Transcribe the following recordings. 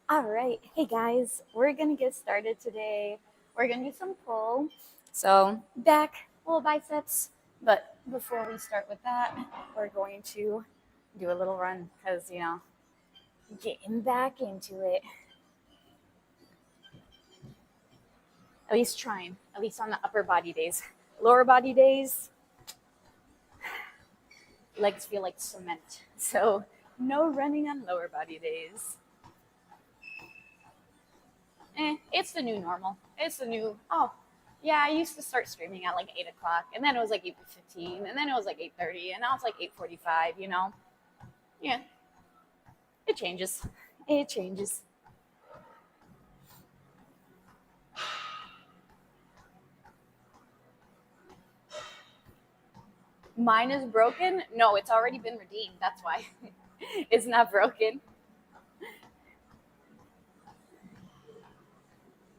All right. Hey guys, we're going to get started today. We're going to do some pull. So, back, little biceps. But before we start with that, we're going to do a little run because, getting back into it. At least trying, at least on the upper body days. Lower body days, legs feel like cement. So, no running on lower body days. It's the new normal. It's the new, oh, yeah, I used to start streaming at like 8 o'clock, and then it was like 8:15, and then it was like 8:30, and now it's like 8:45. Yeah, it changes. It changes. Mine is broken. No, it's already been redeemed. That's why it's not broken.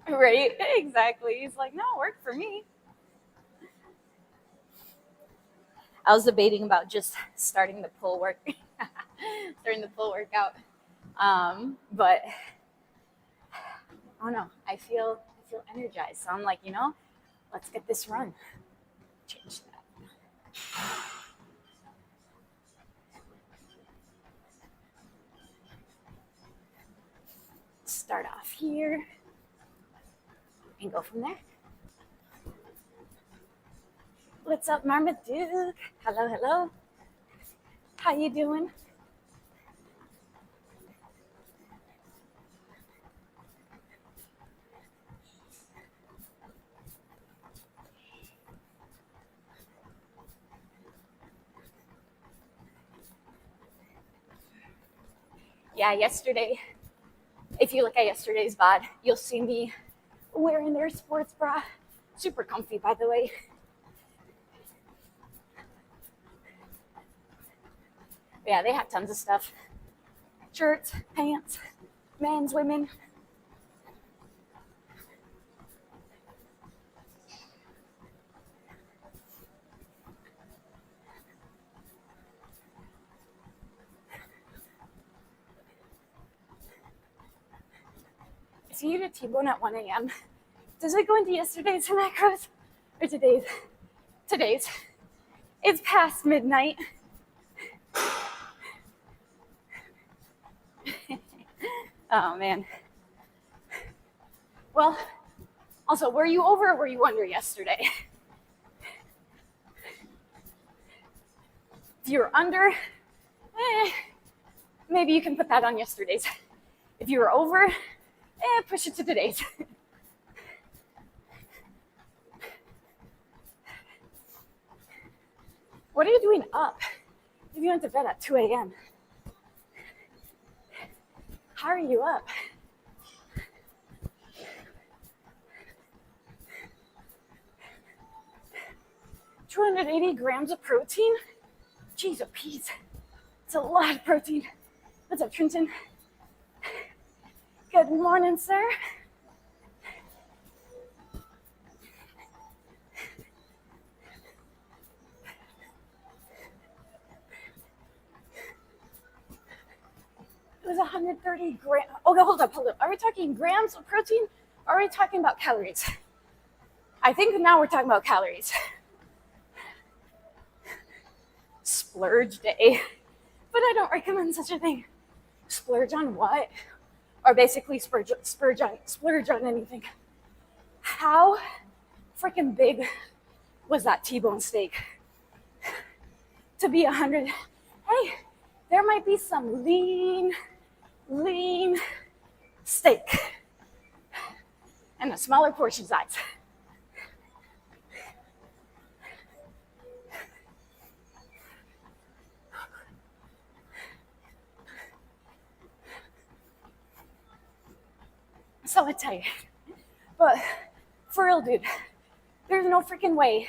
Right? Exactly. He's like, no, it worked for me. I was debating about just starting the pull work, starting the pull workout. But I don't know. I feel energized. So I'm like, let's get this run. Change that. Start off here and go from there. What's up, Marmaduke? Hello, hello. How you doing? Yeah, yesterday, if you look at yesterday's VOD, you'll see me wearing their sports bra. Super comfy, by the way. Yeah, they have tons of stuff. Shirts, pants, men's, women. If you eat a T-bone at 1 a.m., does it go into yesterday's macros or today's? Today's. It's past midnight. Oh, man. Well, also, were you over or were you under yesterday? If you were under, maybe you can put that on yesterday's. If you were over, push it to today's. What are you doing up if you went to bed at 2 a.m.? How are you up? $280 grams of protein? Jeez, a piece. It's a lot of protein. What's up, Trenton? Good morning, sir. It was 130 grams. Okay, hold up. Are we talking grams of protein? Or are we talking about calories? I think now we're talking about calories. Splurge day. But I don't recommend such a thing. Splurge on what? Or basically splurge on anything. How freaking big was that T-bone steak? To be 100. Hey, there might be some lean steak and a smaller portion size. So I tell you, but for real, dude, there's no freaking way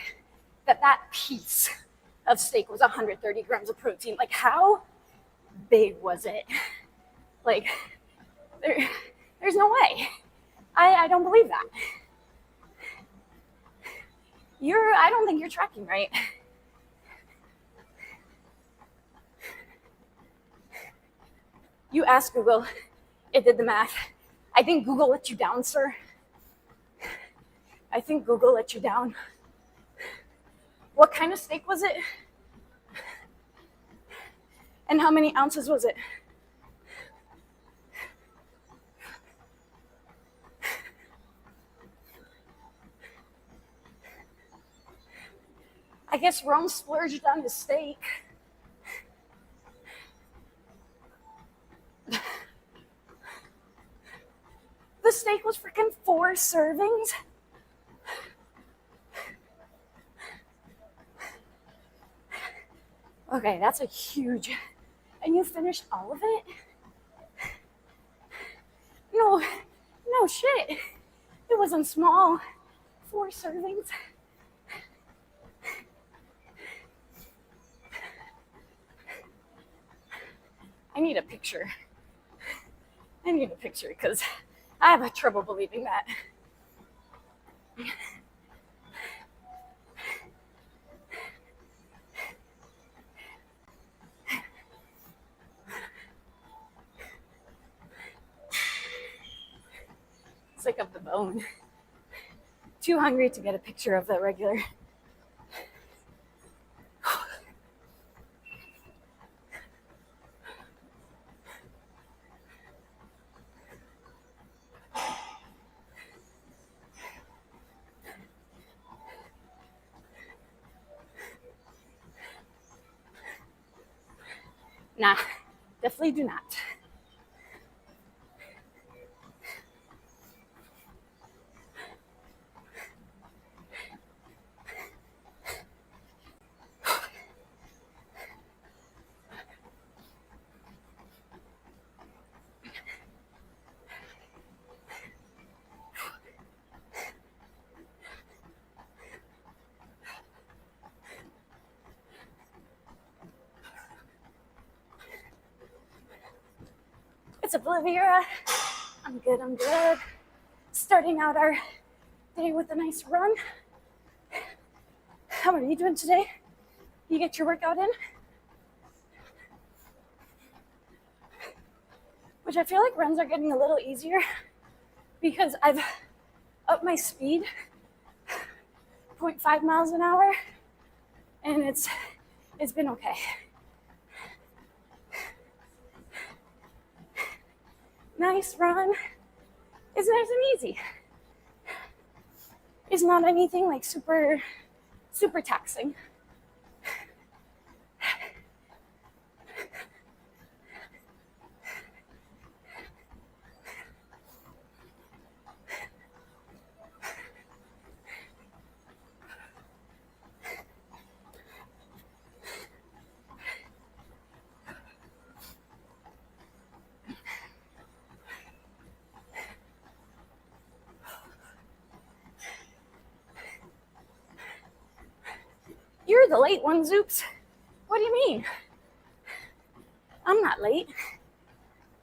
that piece of steak was 130 grams of protein. Like, how big was it? Like, there's no way. I don't believe that. I don't think you're tracking right. You ask Google It did the math. I think Google let you down, sir. I think Google let you down. What kind of steak was it? And how many ounces was it? I guess Rome splurged on his steak. The steak was freaking 4 servings. Okay, that's a huge. And you finished all of it? No shit. It wasn't small. 4 servings. I need a picture because I have trouble believing that. It's like of the bone. Too hungry to get a picture of the regular. Nah, definitely do not. It's Olivia. I'm good. Starting out our day with a nice run. How are you doing today? You get your workout in? Which I feel like runs are getting a little easier because I've upped my speed 0.5 miles an hour and it's been okay. Nice run. It's nice and easy. It's not anything like super taxing. You're the late one, Zoops. What do you mean? I'm not late.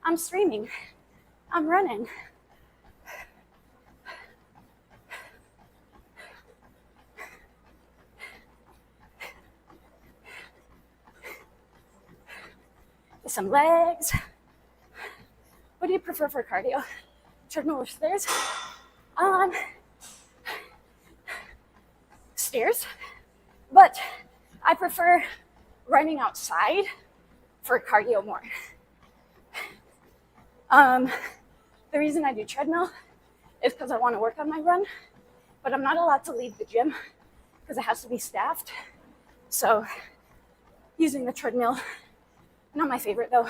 I'm streaming. I'm running. Some legs. What do you prefer for cardio? Treadmill or stairs? Stairs. But I prefer running outside for cardio more. The reason I do treadmill is because I want to work on my run, but I'm not allowed to leave the gym because it has to be staffed. So using the treadmill, not my favorite though.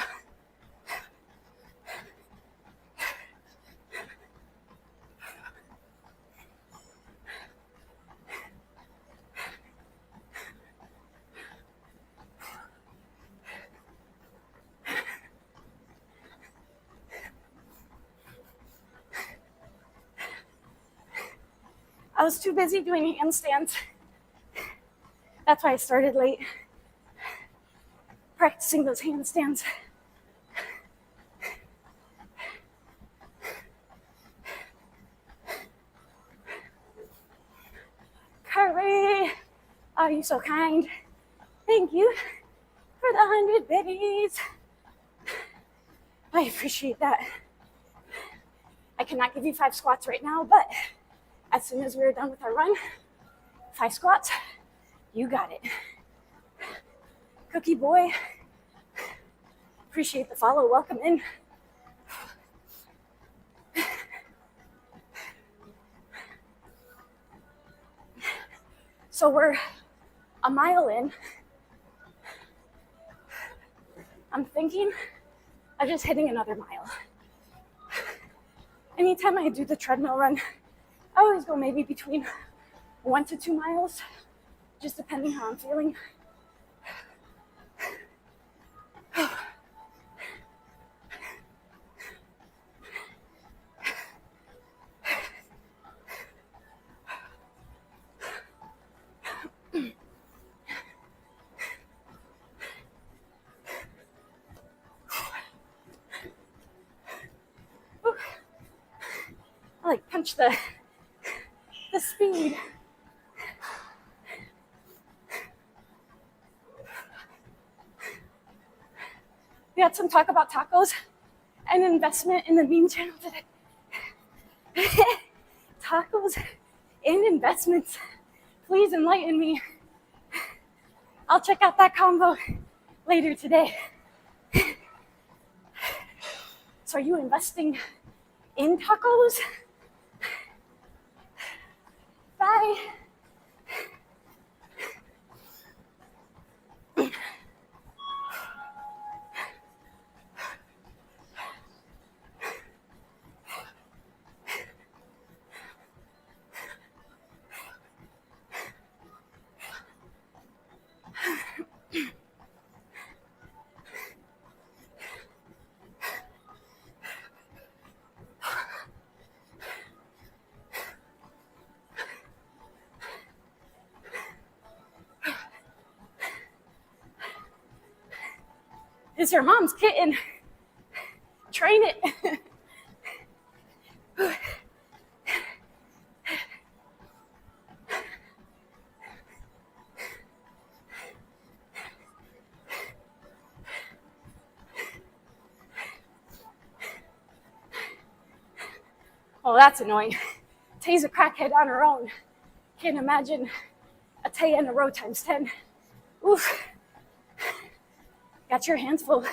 I was too busy doing handstands. That's why I started late. Practicing those handstands. Curry, oh, you're so kind. Thank you for the 100 babies. I appreciate that. I cannot give you 5 squats right now, but as soon as we're done with our run, 5 squats, you got it. Cookie boy, appreciate the follow, welcome in. So we're a mile in. I'm thinking of just hitting another mile. Anytime I do the treadmill run, I always go maybe between 1 to 2 miles, just depending how I'm feeling. I like punch the speed. We had some talk about tacos and investment in the meme channel today. Tacos and investments. Please enlighten me. I'll check out that combo later today. So are you investing in tacos? Bye. It's your mom's kitten. Train it. Oh, that's annoying. Tay's a crackhead on her own. Can't imagine a Tay in a row times 10. Oof. Got your hands full.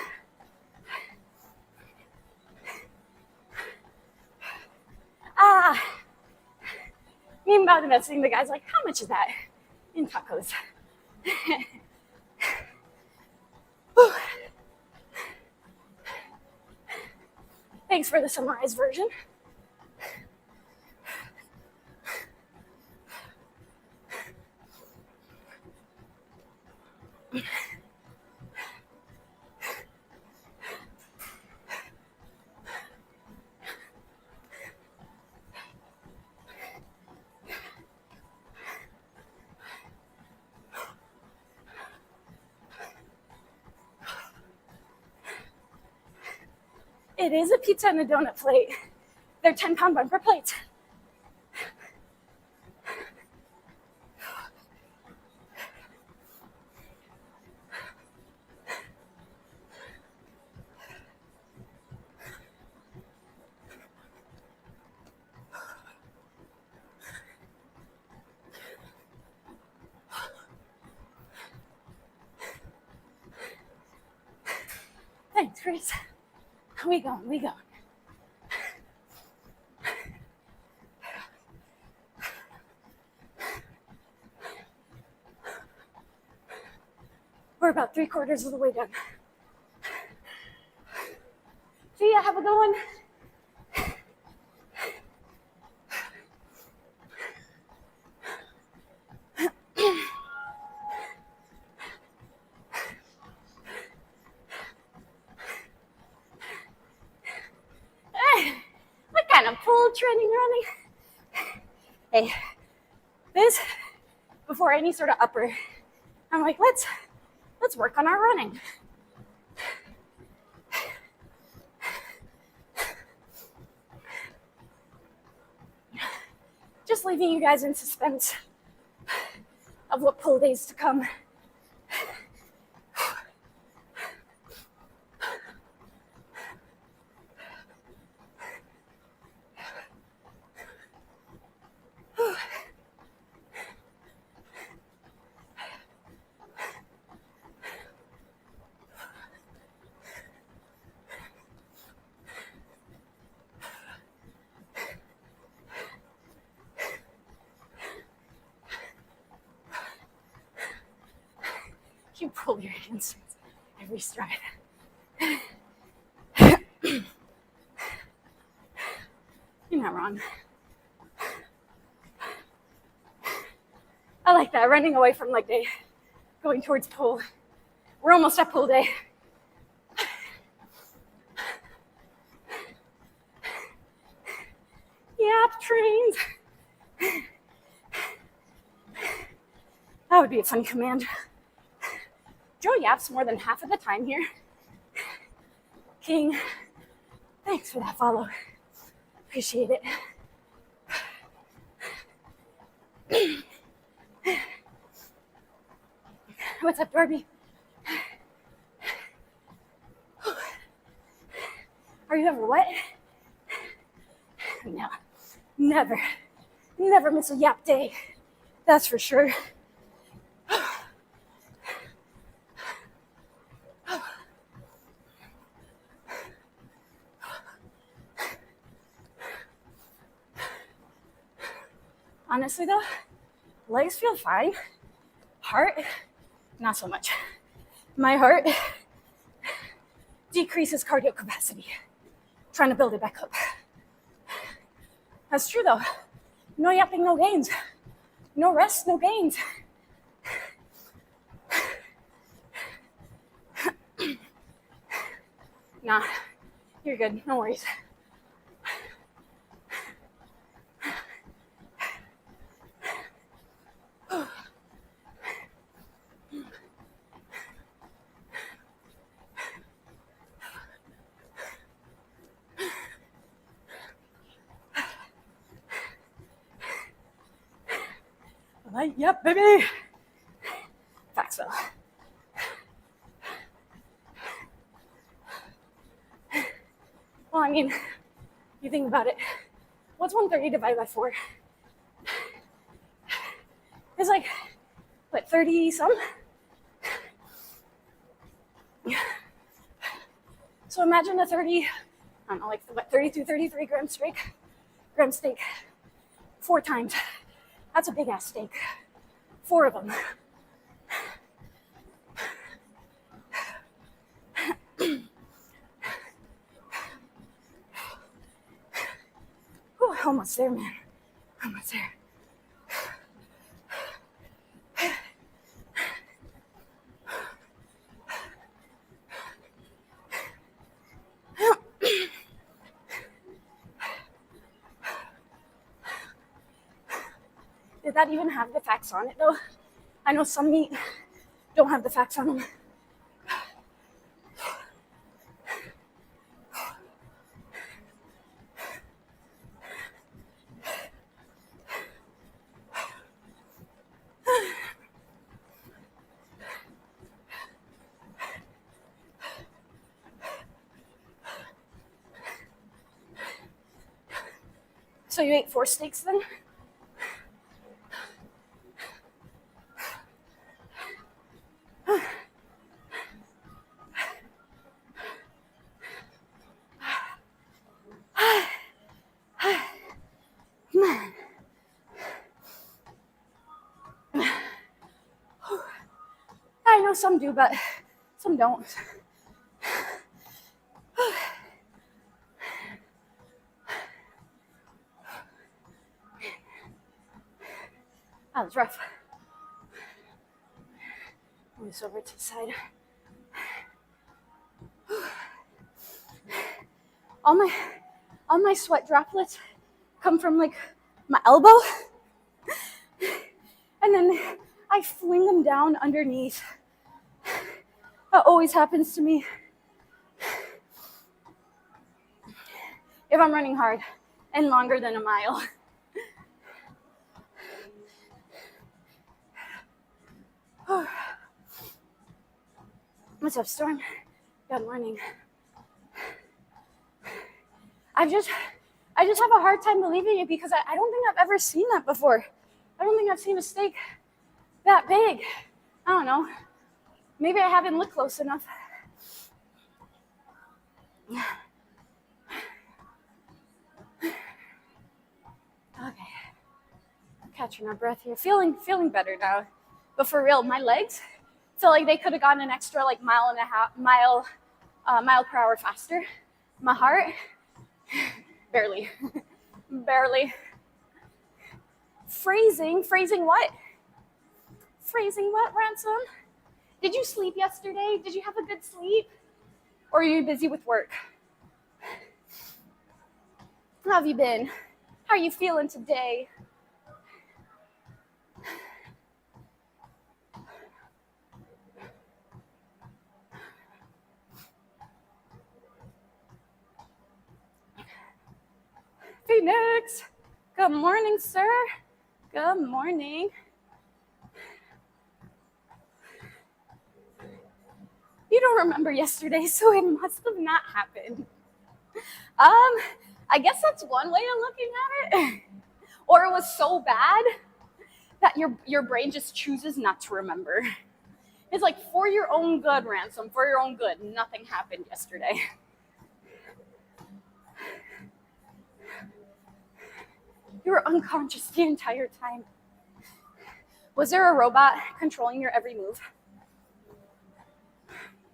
Me about investing, the guy's like, how much is that in tacos? Thanks for the summarized version. It is a pizza and a donut plate. They're 10-pound bumper plates. Thanks, Chris. We going. We're about 3/4 of the way done. See ya, have a good one. What kind of pull training running? Hey, this, before any sort of upper, I'm like, let's work on our running. Just leaving you guys in suspense of what pull days to come. You pull your hamstrings every stride. You're not wrong. I like that, running away from leg day, going towards pull. We're almost at pull day. Yap trains. That would be a funny command. Joe yaps more than half of the time here. King, thanks for that follow. Appreciate it. What's up, Darby? Are you ever wet? No, never miss a yap day. That's for sure. Honestly though, legs feel fine. Heart, not so much. My heart decreases cardio capacity. Trying to build it back up. That's true though. No yapping, no gains. No rest, no gains. Nah, you're good, no worries. Yep, baby. Facts though. Well, I mean, you think about it. What's 130 divided by 4? It's like, what, 30 some? So imagine a 30, I don't know, like what, 32, 33 gram steak. 4 times. That's a big ass steak. 4 of them. Whew, almost there, man. Almost there. Did that even have the facts on it though? I know some meat don't have the facts on them. So you ate 4 steaks then? Man. I know some do, but some don't. That was rough. Move this over to the side. All my sweat droplets come from like my elbow, and then I fling them down underneath. That always happens to me if I'm running hard and longer than a mile. What's up, Storm? Good morning. I just have a hard time believing it because I don't think I've ever seen that before. I don't think I've seen a steak that big. I don't know. Maybe I haven't looked close enough. Okay. Catching our breath here. Feeling better now. But for real, my legs feel like they could have gotten an extra like mile per hour faster. My heart, barely, barely. Phrasing what? Phrasing what, Ransom? Did you sleep yesterday? Did you have a good sleep? Or are you busy with work? How have you been? How are you feeling today? Phoenix, good morning, sir. Good morning. You don't remember yesterday, so it must have not happened. I guess that's one way of looking at it. Or it was so bad that your brain just chooses not to remember. It's like, for your own good, Ransom, for your own good, nothing happened yesterday. You were unconscious the entire time. Was there a robot controlling your every move?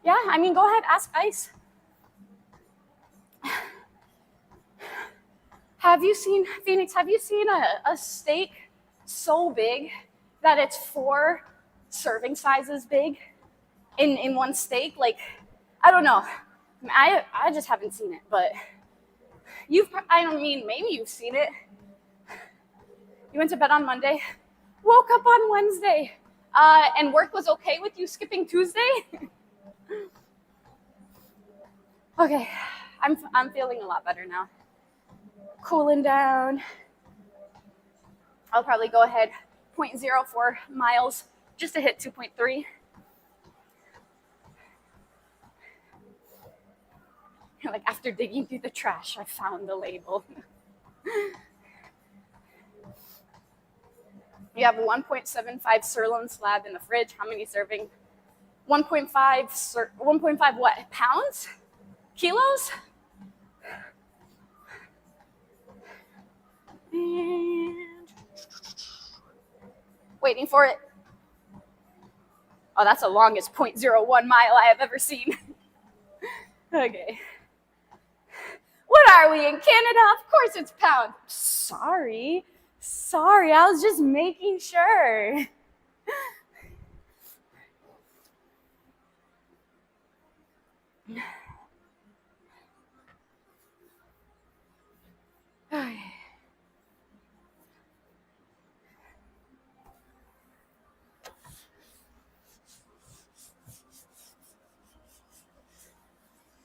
Yeah, I mean, go ahead, ask Ice. Have you seen, Phoenix, have you seen a steak so big that it's 4 serving sizes big in one steak? Like, I don't know. I just haven't seen it, but maybe you've seen it. You went to bed on Monday, woke up on Wednesday, and work was okay with you skipping Tuesday? Okay, I'm feeling a lot better now. Cooling down. I'll probably go ahead 0.04 miles just to hit 2.3. Like, after digging through the trash, I found the label. You have a 1.75 sirloin slab in the fridge. How many serving? 1.5 what? Pounds? Kilos? And waiting for it. Oh, that's the longest 0.01 mile I have ever seen. Okay. What are we, in Canada? Of course it's pounds. Sorry, I was just making sure.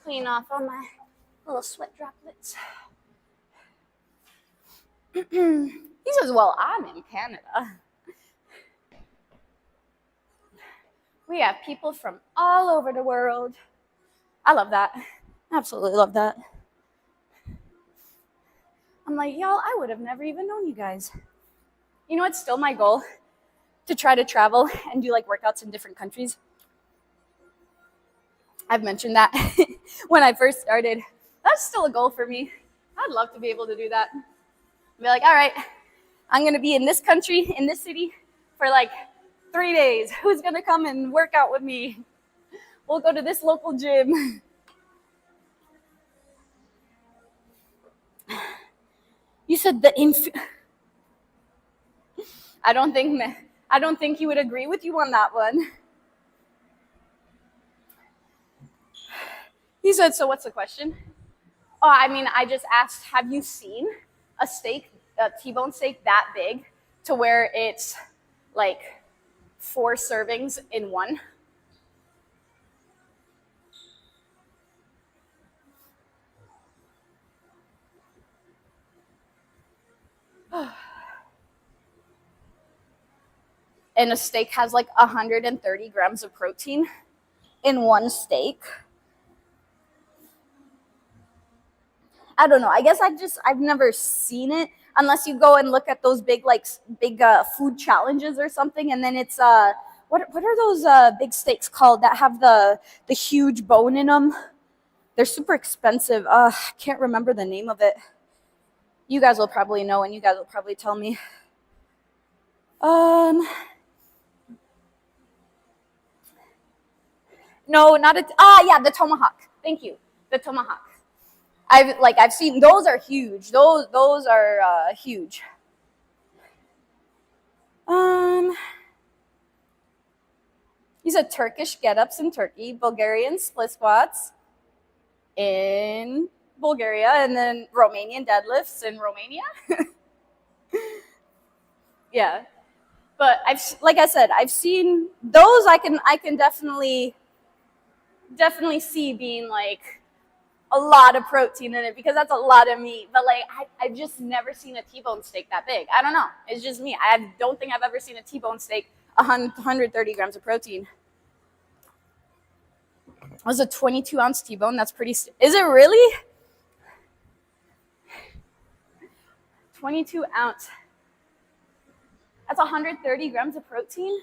Clean off all my little sweat droplets. He says, well, I'm in Canada. We have people from all over the world. I love that. Absolutely love that. I'm like, y'all, I would have never even known you guys. You know, it's still my goal to try to travel and do like workouts in different countries. I've mentioned that when I first started. That's still a goal for me. I'd love to be able to do that. Be like, all right, I'm going to be in this country, in this city for like 3 days. Who's going to come and work out with me? We'll go to this local gym. You said I don't think he would agree with you on that one. He said, so what's the question? Oh, I mean, I just asked, have you seen a T-bone steak that big to where it's like 4 servings in one? And a steak has like 130 grams of protein in one steak. I don't know. I guess I've never seen it unless you go and look at those big food challenges or something, and then it's what are those big steaks called that have the huge bone in them? They're super expensive. I can't remember the name of it. You guys will probably know, and you guys will probably tell me. No, not a, yeah, the tomahawk. Thank you. The tomahawk. I've seen, those are huge. Those are huge. You said Turkish get-ups in Turkey, Bulgarian split squats in Bulgaria, and then Romanian deadlifts in Romania. Yeah. But like I said, I've seen those. I can definitely see being like a lot of protein in it, because that's a lot of meat. But like I've just never seen a T-bone steak that big. I don't know. It's just me. I don't think I've ever seen a T-bone steak 130 grams of protein. It was a 22-ounce T-bone. That's pretty. Is it really? 22-ounce. That's 130 grams of protein.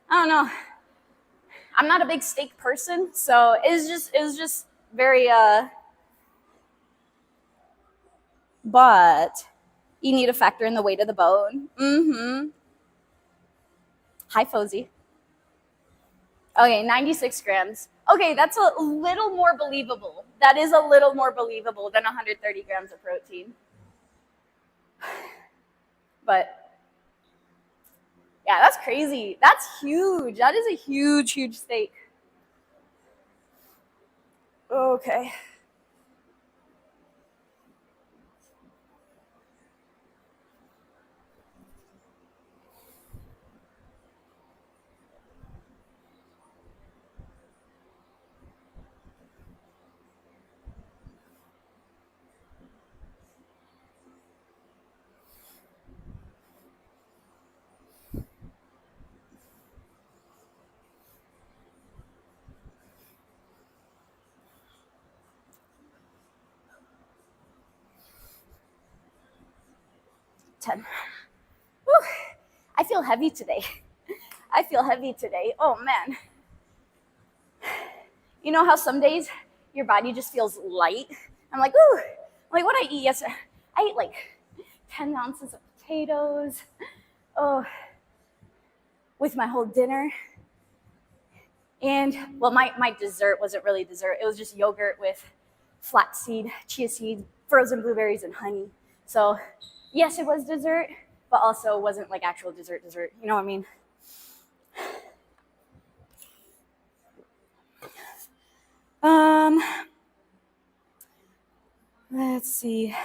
I don't know. I'm not a big steak person, so it was just very but you need to factor in the weight of the bone. Mm-hmm. Hi, Fozy. Okay, 96 grams. Okay, that's a little more believable. That is a little more believable than 130 grams of protein. But yeah, that's crazy. That's huge. That is a huge, huge steak. Okay. Whew. I feel heavy today. I feel heavy today. Oh man. You know how some days your body just feels light? I'm like, ooh, like what I eat yesterday. I ate like 10 ounces of potatoes. Oh, with my whole dinner. And well, my dessert wasn't really dessert. It was just yogurt with flaxseed, chia seed, frozen blueberries, and honey. So yes, it was dessert, but also wasn't like actual dessert. You know what I mean? Let's see.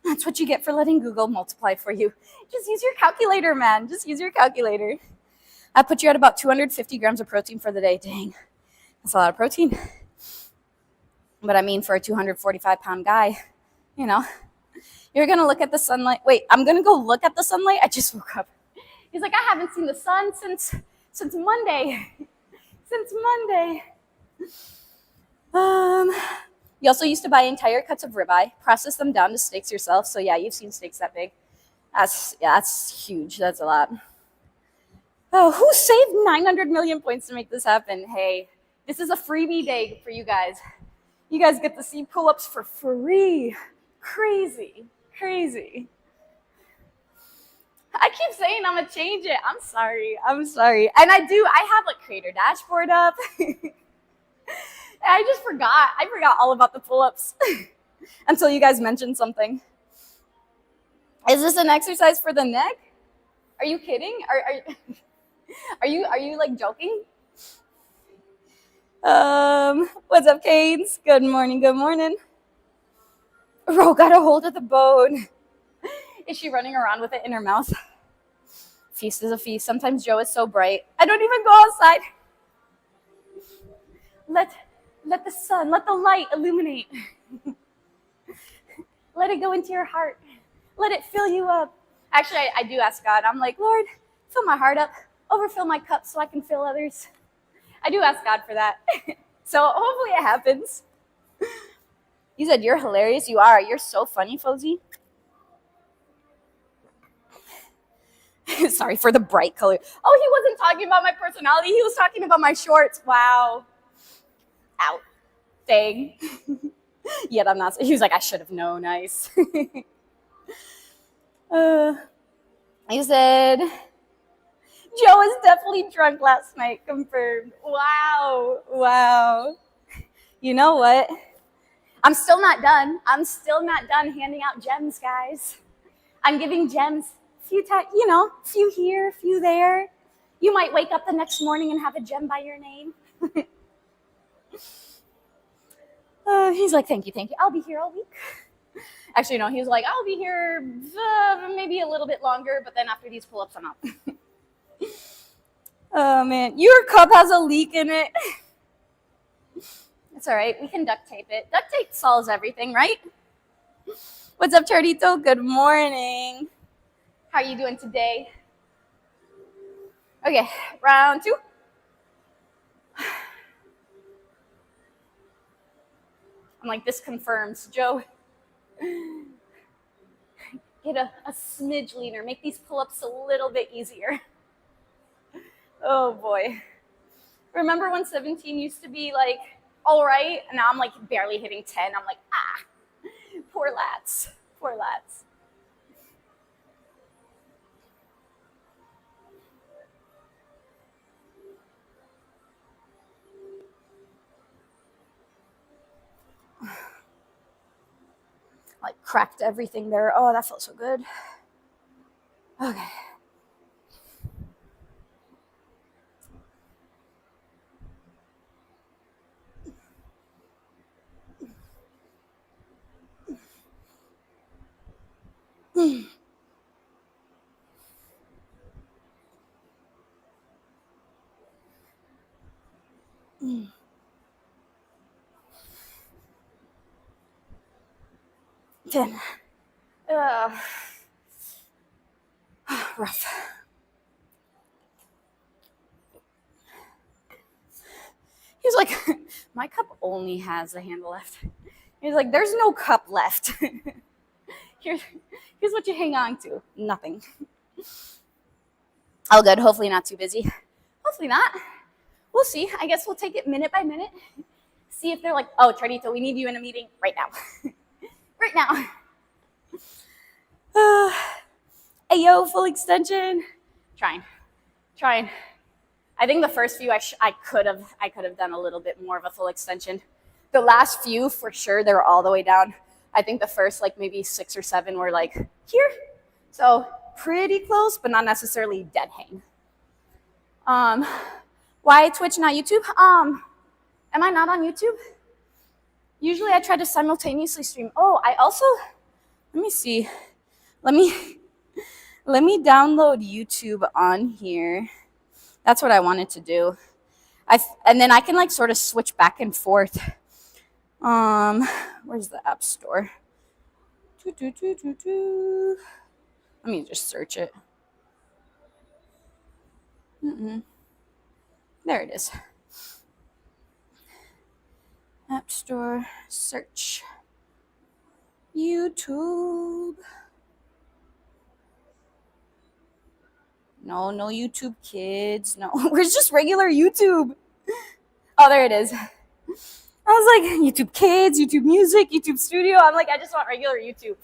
That's what you get for letting Google multiply for you. Just use your calculator, man. Just use your calculator. I put you at about 250 grams of protein for the day. Dang, that's a lot of protein. But I mean, for a 245-pound guy, you know, you're going to look at the sunlight. Wait, I'm going to go look at the sunlight. I just woke up. He's like, I haven't seen the sun since Monday. Since Monday. You also used to buy entire cuts of ribeye, process them down to steaks yourself. So yeah, you've seen steaks that big. That's huge. That's a lot. Oh, who saved 900 million points to make this happen? Hey, this is a freebie day for you guys. You guys get to see pull-ups for free. Crazy, crazy. I keep saying I'm gonna change it. I'm sorry. And I have like creator dashboard up. I just forgot. I forgot all about the pull-ups until you guys mentioned something. Is this an exercise for the neck? Are you kidding? Are you like joking? What's up, Canes? Good morning. Ro got a hold of the bone. Is she running around with it in her mouth? Feast is a feast. Sometimes Joe is so bright. I don't even go outside. Let the sun, let the light illuminate. Let it go into your heart. Let it fill you up. Actually, I do ask God. I'm like, Lord, fill my heart up. Overfill my cup so I can fill others. I do ask God for that. So hopefully it happens. You said you're hilarious. You are. You're so funny, Fozy. Sorry for the bright color. Oh, he wasn't talking about my personality. He was talking about my shorts. Wow. Out. Dang. Yet I'm not. He was like, I should have known. Nice. He said, was definitely drunk last night, confirmed. Wow. You know what? I'm still not done. I'm still not done handing out gems, guys. I'm giving gems, few here, few there. You might wake up the next morning and have a gem by your name. He's like, thank you. I'll be here all week. Actually, no, he was like, I'll be here maybe a little bit longer, but then after these pull-ups, I'm out. Oh, man. Your cup has a leak in it. It's all right. We can duct tape it. Duct tape solves everything, right? What's up, Tardito? Good morning. How are you doing today? Okay, round 2. I'm like, this confirms. Joe, get a smidge leaner. Make these pull-ups a little bit easier. Oh, boy. Remember when 17 used to be like, all right? And now I'm like barely hitting 10. I'm like, poor lats. Like cracked everything there. Oh, that felt so good. Okay. Ten. Rough. He's like, my cup only has a handle left. He's like, there's no cup left. Here's what you hang on to. Nothing. All good. Hopefully not too busy. Hopefully not. We'll see. I guess we'll take it minute by minute. See if they're like, oh, Tardito, we need you in a meeting right now. Right now. Ayo, full extension. Trying. I think the first few I could have done a little bit more of a full extension. The last few, for sure, they were all the way down. I think the first like maybe 6 or 7 were like here. So pretty close, but not necessarily dead hang. Why Twitch, not YouTube? Am I not on YouTube? Usually I try to simultaneously stream. Oh, I also, let me see. Let me download YouTube on here. That's what I wanted to do. And then I can like sort of switch back and forth. Where's the App Store? Let me just search it. There it is. App Store, search. YouTube. No YouTube Kids. No, where's just regular YouTube? Oh, there it is. I was like, YouTube Kids, YouTube Music, YouTube Studio. I'm like, I just want regular YouTube.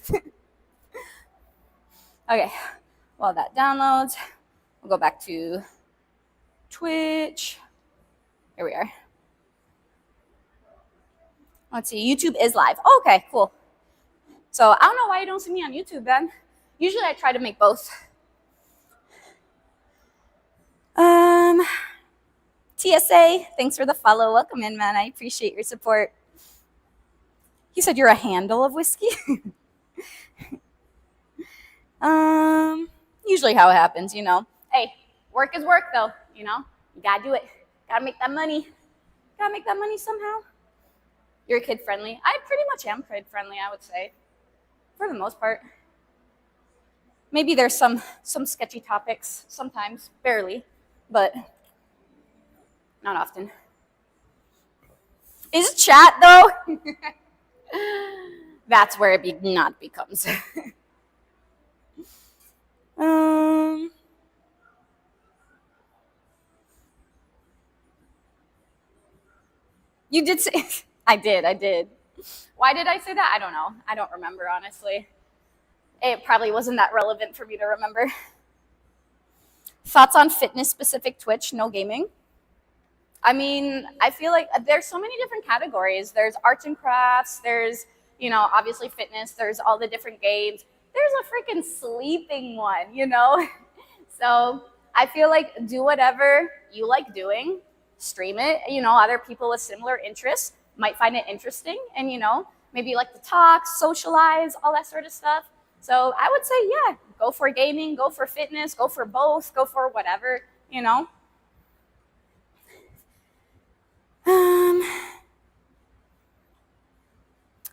Okay, while that downloads, we'll go back to Twitch. Here we are. Let's see, YouTube is live. Oh, okay, cool. So I don't know why you don't see me on YouTube then. Usually I try to make both. TSA, thanks for the follow. Welcome in, man. I appreciate your support. You said you're a handle of whiskey? Usually how it happens, you know. Hey, work is work though, you know. You gotta do it. Gotta make that money. Gotta make that money somehow. You're kid friendly. I pretty much am kid friendly, I would say. For the most part. Maybe there's some sketchy topics sometimes, barely, but not often. Is chat though? That's where it not becomes. You did say, I did. Why did I say that? I don't know. I don't remember, honestly. It probably wasn't that relevant for me to remember. Thoughts on fitness-specific Twitch, no gaming? I mean, I feel like there's so many different categories. There's arts and crafts, there's, obviously fitness, there's all the different games. There's a freaking sleeping one, So I feel like do whatever you like doing, stream it. Other people with similar interests might find it interesting and, maybe you like to talk, socialize, all that sort of stuff. So I would say, yeah, go for gaming, go for fitness, go for both, go for whatever,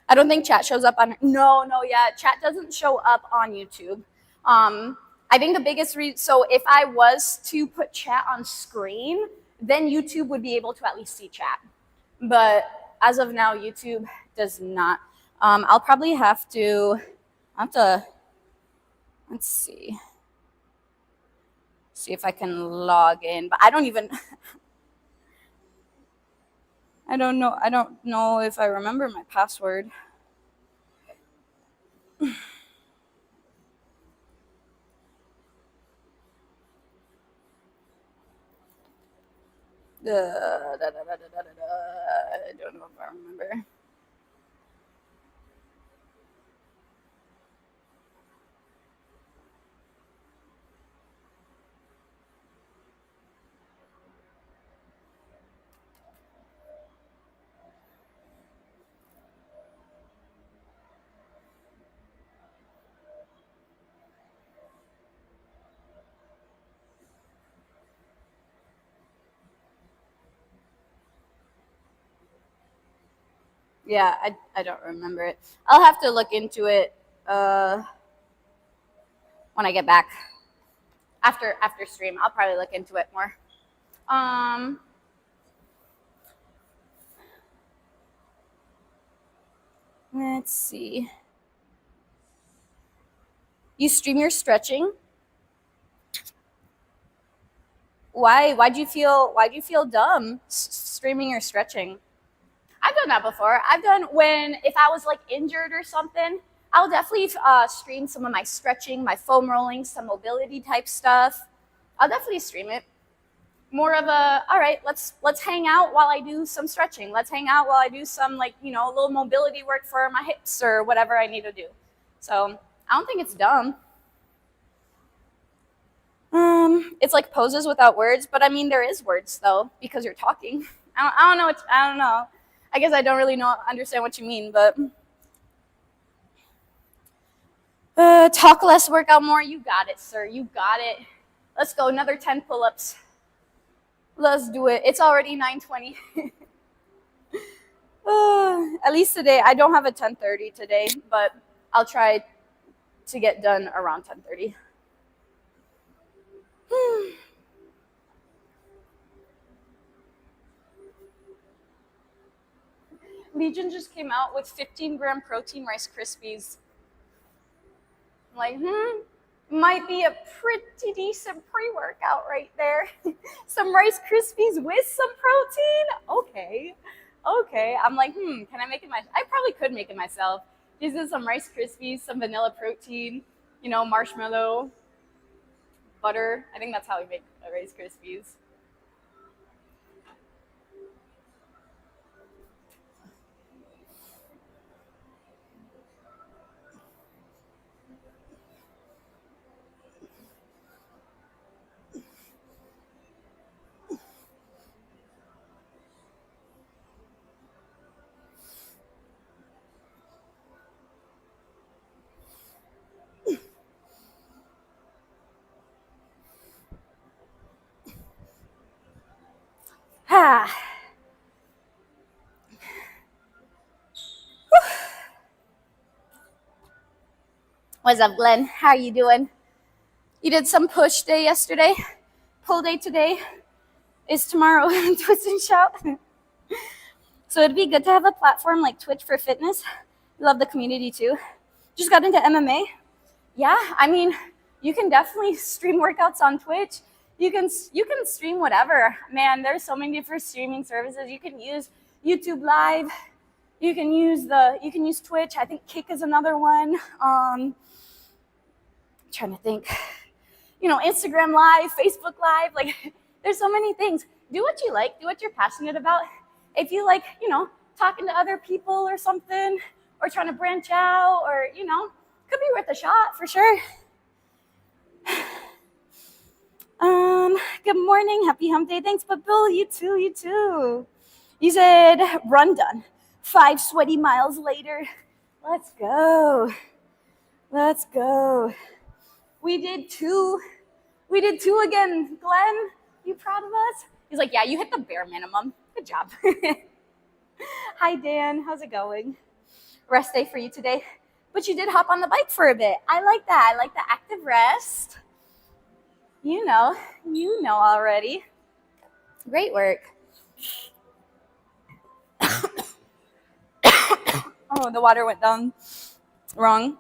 I don't think chat shows up on, chat doesn't show up on YouTube. I think the biggest reason, so if I was to put chat on screen, then YouTube would be able to at least see chat. But as of now, YouTube does not. I'll probably have to, let's see if I can log in, but I don't know if I remember my password. I don't know if I remember. Yeah, I don't remember it. I'll have to look into it when I get back. After stream, I'll probably look into it more. Let's see. You stream your stretching? Why? Why'd you feel dumb streaming your stretching? I've done that before. If I was like injured or something, I'll definitely stream some of my stretching, my foam rolling, some mobility type stuff. I'll definitely stream it. More of all right, let's hang out while I do some stretching. Let's hang out while I do some a little mobility work for my hips or whatever I need to do. So I don't think it's dumb. It's like poses without words, but I mean there is words though because you're talking. I don't know. I guess I don't really understand what you mean, but talk less, work out more. You got it, sir. You got it. Let's go. Another 10 pull-ups. Let's do it. It's already 9:20. At least today. I don't have a 10:30 today, but I'll try to get done around 10:30. Legion just came out with 15-gram protein Rice Krispies. I'm like, might be a pretty decent pre-workout right there. Some Rice Krispies with some protein? Okay. I'm like, can I make it myself? I probably could make it myself. Just do some Rice Krispies, some vanilla protein, marshmallow, butter. I think that's how we make Rice Krispies. What's up, Glenn? How are you doing? You did some push day yesterday. Pull day today is tomorrow. Twist and shout. So it'd be good to have a platform like Twitch for fitness. Love the community too. Just got into MMA. Yeah, I mean, you can definitely stream workouts on Twitch. You can stream whatever. Man, there's so many different streaming services. You can use YouTube Live. You can use Twitch. I think Kick is another one. Trying to think. Instagram Live, Facebook Live. Like, there's so many things. Do what you like. Do what you're passionate about. If you like, talking to other people or something, or trying to branch out, or, could be worth a shot for sure. Good morning. Happy hump day. Thanks, but Bill, you too. You said run done. 5 sweaty miles later. Let's go. We did 2. We did 2 again. Glenn, you proud of us? He's like, yeah, you hit the bare minimum. Good job. Hi, Dan. How's it going? Rest day for you today. But you did hop on the bike for a bit. I like that. I like the active rest. You know already. Great work. Oh, the water went down wrong.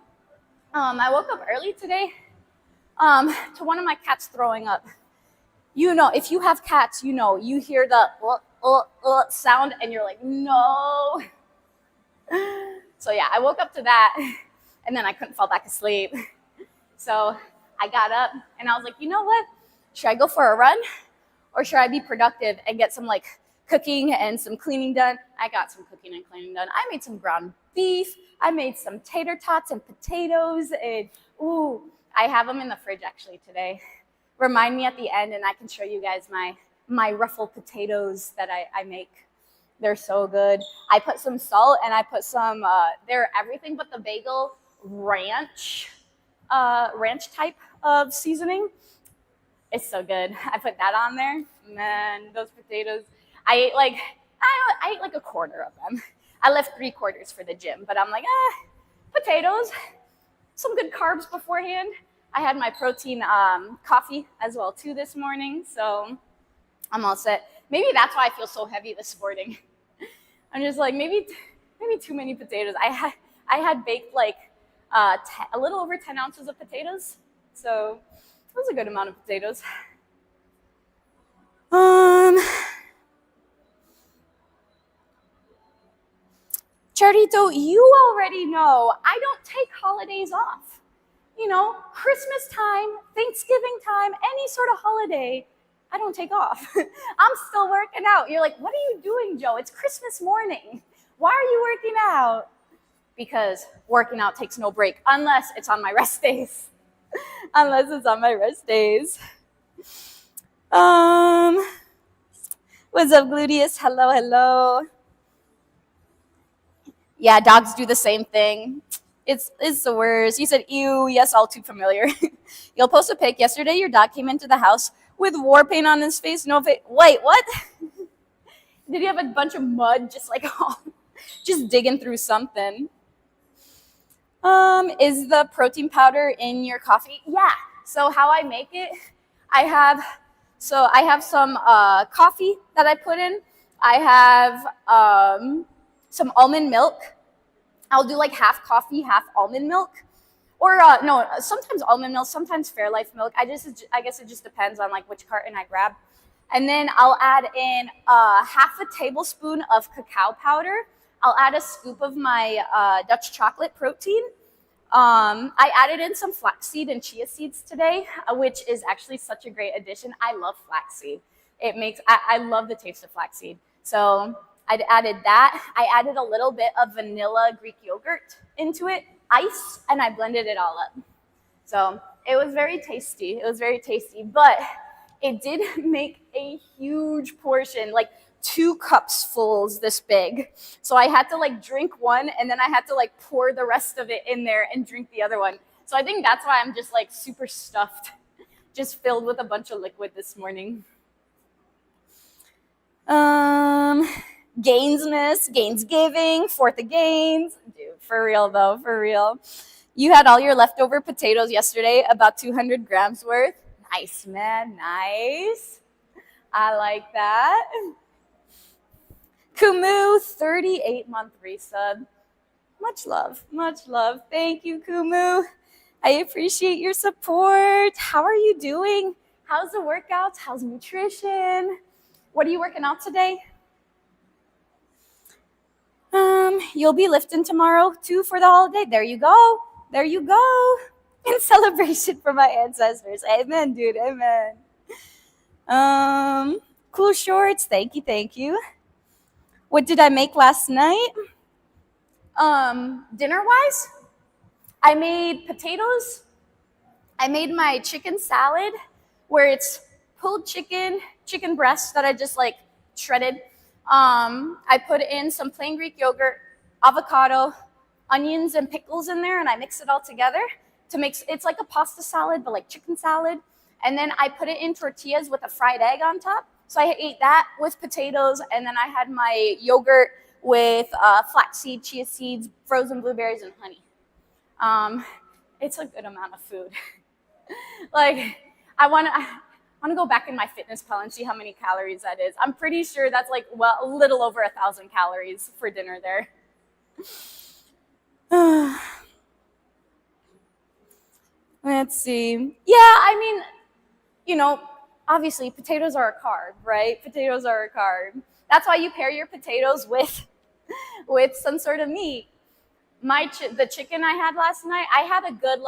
I woke up early today to one of my cats throwing up. If you have cats, you hear the sound and you're like, no. So yeah, I woke up to that and then I couldn't fall back asleep. So I got up and I was like, you know what? Should I go for a run or should I be productive and get some like cooking and some cleaning done? I got some cooking and cleaning done. I made some ground beef. I made some tater tots and potatoes. And I have them in the fridge actually today. Remind me at the end and I can show you guys my ruffled potatoes that I make. They're so good. I put some salt and I put some, they're everything but the bagel ranch type of seasoning. It's so good. I put that on there. Man, those potatoes. I ate like a quarter of them. I left 3/4 for the gym, but I'm like, potatoes, some good carbs beforehand. I had my protein coffee as well too this morning, so I'm all set. Maybe that's why I feel so heavy this morning. I'm just like, maybe too many potatoes. I had baked like a little over 10 ounces of potatoes, so it was a good amount of potatoes. Charito, you already know I don't take holidays off. Christmas time, Thanksgiving time, any sort of holiday, I don't take off. I'm still working out. You're like, what are you doing, Joe? It's Christmas morning. Why are you working out? Because working out takes no break unless it's on my rest days. What's up, Gluteus? Hello. Yeah, dogs do the same thing. It's the worst. You said, ew, yes, all too familiar. You'll post a pic. Yesterday, your dog came into the house with war paint on his face. No face. Wait, what? Did he have a bunch of mud just digging through something? Is the protein powder in your coffee? Yeah. So how I make it, I have some coffee that I put in. I have some almond milk. I'll do like half coffee, half almond milk. Or no, sometimes almond milk, sometimes Fairlife milk. I guess it just depends on like which carton I grab. And then I'll add in half a tablespoon of cacao powder. I'll add a scoop of my Dutch chocolate protein. I added in some flaxseed and chia seeds today, which is actually such a great addition. I love flaxseed. I love the taste of flaxseed. So I added that. I added a little bit of vanilla Greek yogurt into it, ice, and I blended it all up. So it was very tasty. But it did make a huge portion, like 2 cups fulls this big. So I had to like drink one and then I had to like pour the rest of it in there and drink the other one. So I think that's why I'm just like super stuffed, just filled with a bunch of liquid this morning. Gainsgiving, 4th of Gains. Dude, for real though, for real. You had all your leftover potatoes yesterday, about 200 grams worth. Nice, man, nice. I like that. Kumu, 38-month resub. Much love. Thank you, Kumu. I appreciate your support. How are you doing? How's the workouts? How's nutrition? What are you working out today? You'll be lifting tomorrow too for the holiday. There you go. in celebration for my ancestors. Amen, dude. Amen. Cool shorts. Thank you. Thank you. What did I make last night? Dinner-wise, I made potatoes. I made my chicken salad where it's pulled chicken, chicken breasts that I just like shredded. I put in some plain Greek yogurt, avocado, onions, and pickles in there, and I mix it all together to make it's like a pasta salad, but like chicken salad. And then I put it in tortillas with a fried egg on top. So I ate that with potatoes, and then I had my yogurt with flaxseed, chia seeds, frozen blueberries, and honey. It's a good amount of food. Like, I want to go back in my FitnessPal and see how many calories that is. I'm pretty sure that's like, well, a little over 1,000 calories for dinner there. Let's see. Yeah, I mean, you know, obviously potatoes are a carb, right? Potatoes are a carb. That's why you pair your potatoes with some sort of meat. The chicken I had last night, I had a good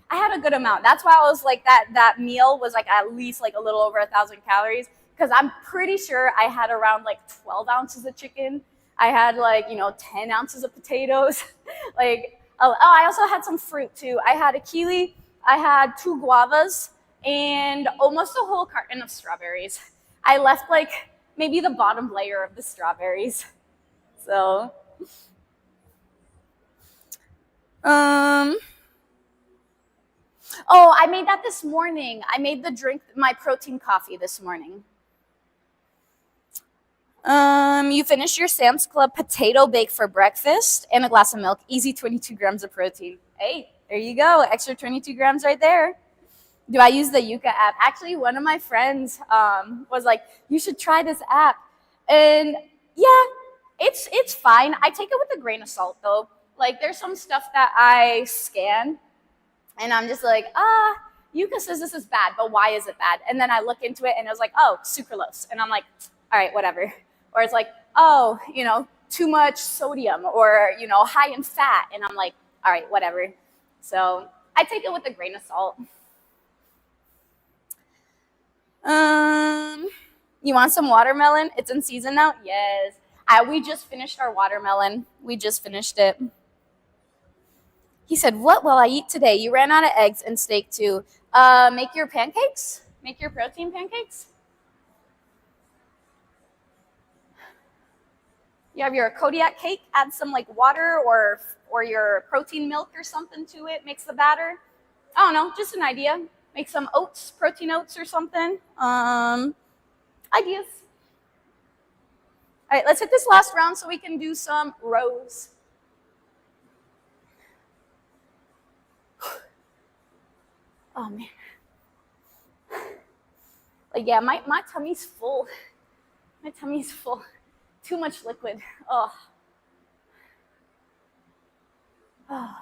I had a good amount. That's why I was like that meal was like at least like a little over 1,000 calories, because I'm pretty sure I had around like 12 ounces of chicken. I had like 10 ounces of potatoes. Like I also had some fruit too. I had a kiwi, I had 2 guavas, and almost a whole carton of strawberries. I left like maybe the bottom layer of the strawberries. So. Oh, I made that this morning. I made my protein coffee this morning. You finished your Sam's Club potato bake for breakfast and a glass of milk. Easy 22 grams of protein. Hey, there you go. Extra 22 grams right there. Do I use the Yuka app? Actually, one of my friends was like, you should try this app. And yeah, it's fine. I take it with a grain of salt though. Like there's some stuff that I scan and I'm just like, Yuka says this is bad, but why is it bad? And then I look into it and it was like, oh, sucralose. And I'm like, all right, whatever. Or it's like, oh, too much sodium or, high in fat. And I'm like, all right, whatever. So I take it with a grain of salt. You want some watermelon? It's in season now? Yes. We just finished our watermelon. We just finished it. He said, what will I eat today? You ran out of eggs and steak too. Make your pancakes. Make your protein pancakes. You have your Kodiak cake, add some like water or your protein milk or something to it, mix the batter. I don't know, just an idea. Make some oats, protein oats or something. Ideas. All right, let's hit this last round so we can do some rows. Oh man. Like yeah, my tummy's full. My tummy's full. Too much liquid. Oh. Oh.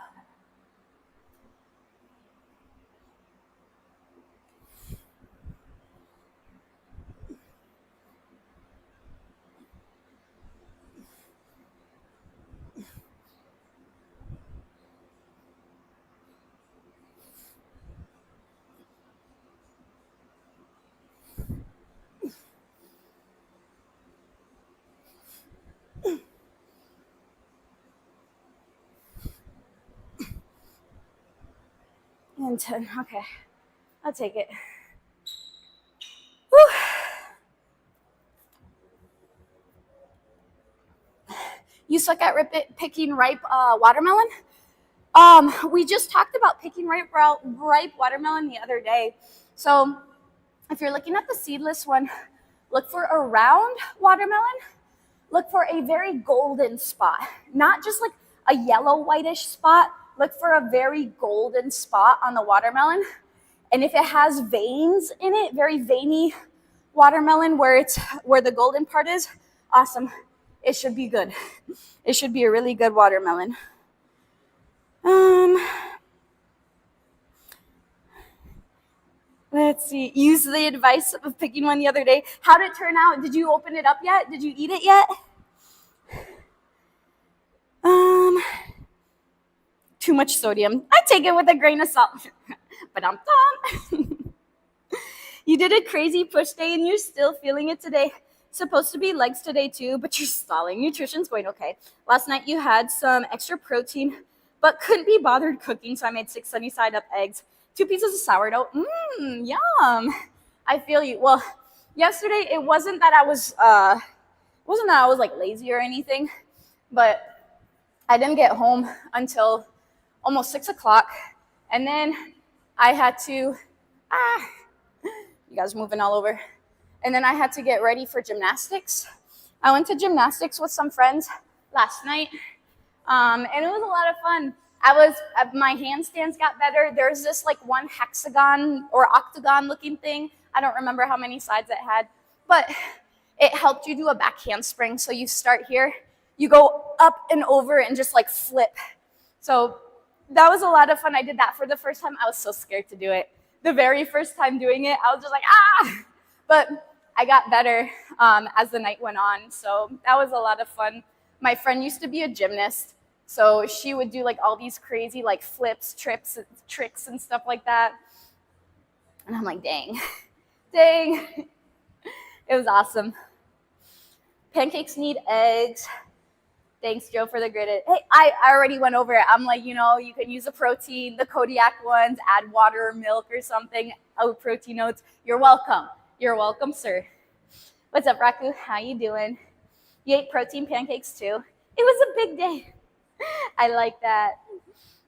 And 10. Okay. I'll take it. Whew. You suck at picking ripe watermelon? We just talked about picking ripe watermelon the other day. So if you're looking at the seedless one, look for a round watermelon. Look for a very golden spot, not just like a yellow whitish spot. Look for a very golden spot on the watermelon. And if it has veins in it, very veiny watermelon where the golden part is, awesome. It should be good. It should be a really good watermelon. Let's see. Use the advice of picking one the other day. How did it turn out? Did you open it up yet? Did you eat it yet? too much sodium. I take it with a grain of salt. But I'm done. You did a crazy push day and you're still feeling it today. Supposed to be legs today too, but you're stalling. Nutrition's going okay. Last night you had some extra protein, but couldn't be bothered cooking, so I made 6 sunny side up eggs, 2 pieces of sourdough. Yum. I feel you. Well, yesterday it wasn't that I was like lazy or anything, but I didn't get home until almost 6 o'clock, and then I had to you guys moving all over. And then I had to get ready for gymnastics. I went to gymnastics with some friends last night, and it was a lot of fun. My handstands got better. There's this like one hexagon or octagon looking thing. I don't remember how many sides it had, but it helped you do a back handspring. So you start here, you go up and over and just like flip. So that was a lot of fun. I did that for the first time. I was so scared to do it. The very first time doing it, I was just like, ah! But I got better as the night went on. So that was a lot of fun. My friend used to be a gymnast. So she would do like all these crazy like flips, trips, tricks and stuff like that. And I'm like, dang. It was awesome. Pancakes need eggs. Thanks, Joe, for the graded. Hey, I already went over it. I'm like, you can use a protein, the Kodiak ones, add water or milk or something. Oh, protein oats. You're welcome. You're welcome, sir. What's up, Raku? How you doing? You ate protein pancakes too? It was a big day. I like that.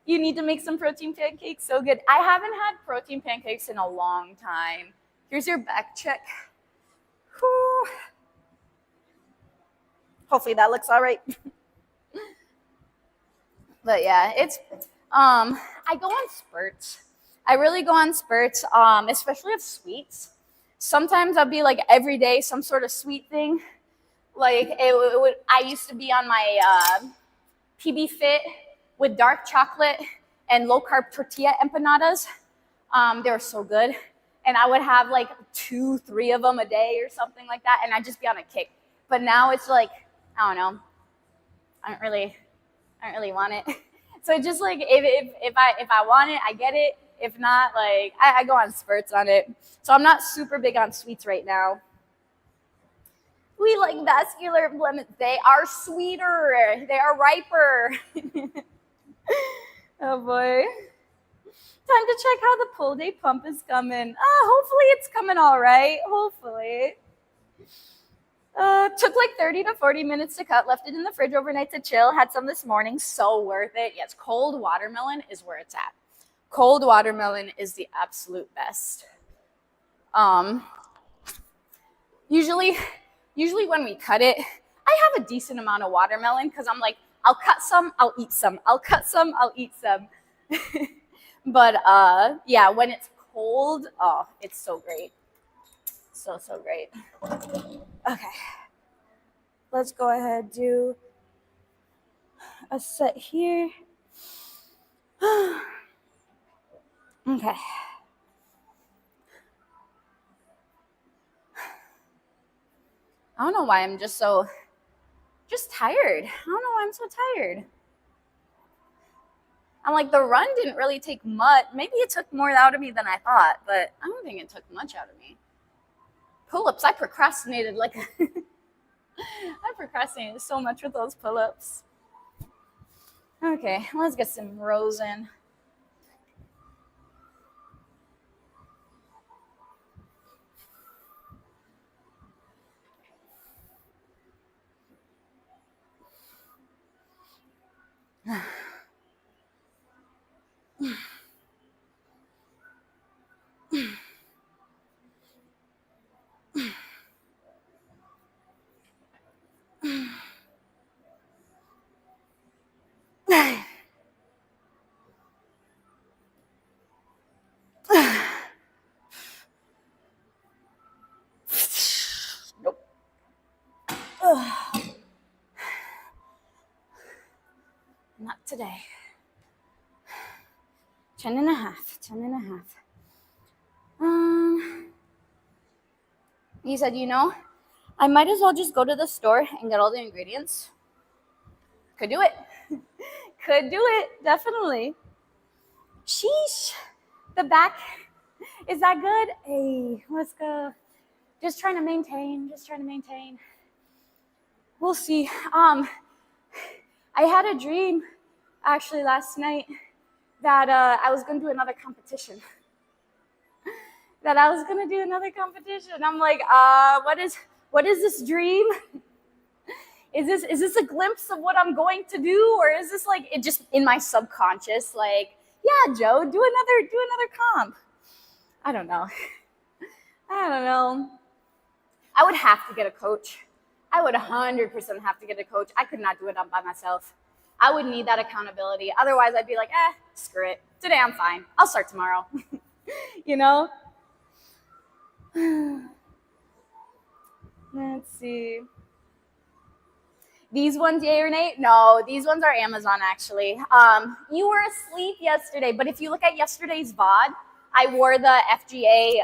You need to make some protein pancakes. So good. I haven't had protein pancakes in a long time. Here's your back check. Whew. Hopefully that looks all right. But yeah, it's I go on spurts. I really go on spurts, especially of sweets. Sometimes I'll be like every day some sort of sweet thing. Like I used to be on my PB Fit with dark chocolate and low carb tortilla empanadas. They were so good, and I would have like 2-3 of them a day or something like that, and I'd just be on a kick. But now it's like, I don't know. I don't really want it. So just like if I want it, I get it. If not, like I go on spurts on it. So I'm not super big on sweets right now. We like vascular lemons. They are sweeter. They are riper. Oh boy. Time to check how the pull day pump is coming. Hopefully it's coming all right. Hopefully. Took like 30 to 40 minutes to cut, left it in the fridge overnight to chill, had some this morning, so worth it. Yes, cold watermelon is where it's at. Cold watermelon is the absolute best. Usually when we cut it, I have a decent amount of watermelon because I'm like, I'll cut some, I'll eat some. I'll cut some, I'll eat some. But yeah, when it's cold, oh, it's so great. So great. Okay, let's go ahead do a set here. Okay. I don't know why I'm just tired. I don't know why I'm so tired. I'm like, the run didn't really take much. Maybe it took more out of me than I thought, but I don't think it took much out of me. Pull-ups, I procrastinated like I procrastinated so much with those pull-ups. Okay, let's get some rows in. Nope. Not today. 10 and a half. He said, I might as well just go to the store and get all the ingredients. Could do it. Could do it, definitely. Sheesh. The back, is that good? Hey, let's go. Just trying to maintain, We'll see. I had a dream actually last night that I was going to do another competition. I'm like, what is this dream? Is this a glimpse of what I'm going to do, or is this like it just in my subconscious? Like, yeah, Joe, do another comp. I don't know. I would have to get a coach. I would 100% have to get a coach. I could not do it by myself. I would need that accountability. Otherwise, I'd be like, screw it. Today I'm fine. I'll start tomorrow. You know? Let's see. These ones, yay or nay? No, these ones are Amazon, actually. You were asleep yesterday, but if you look at yesterday's VOD, I wore the FGA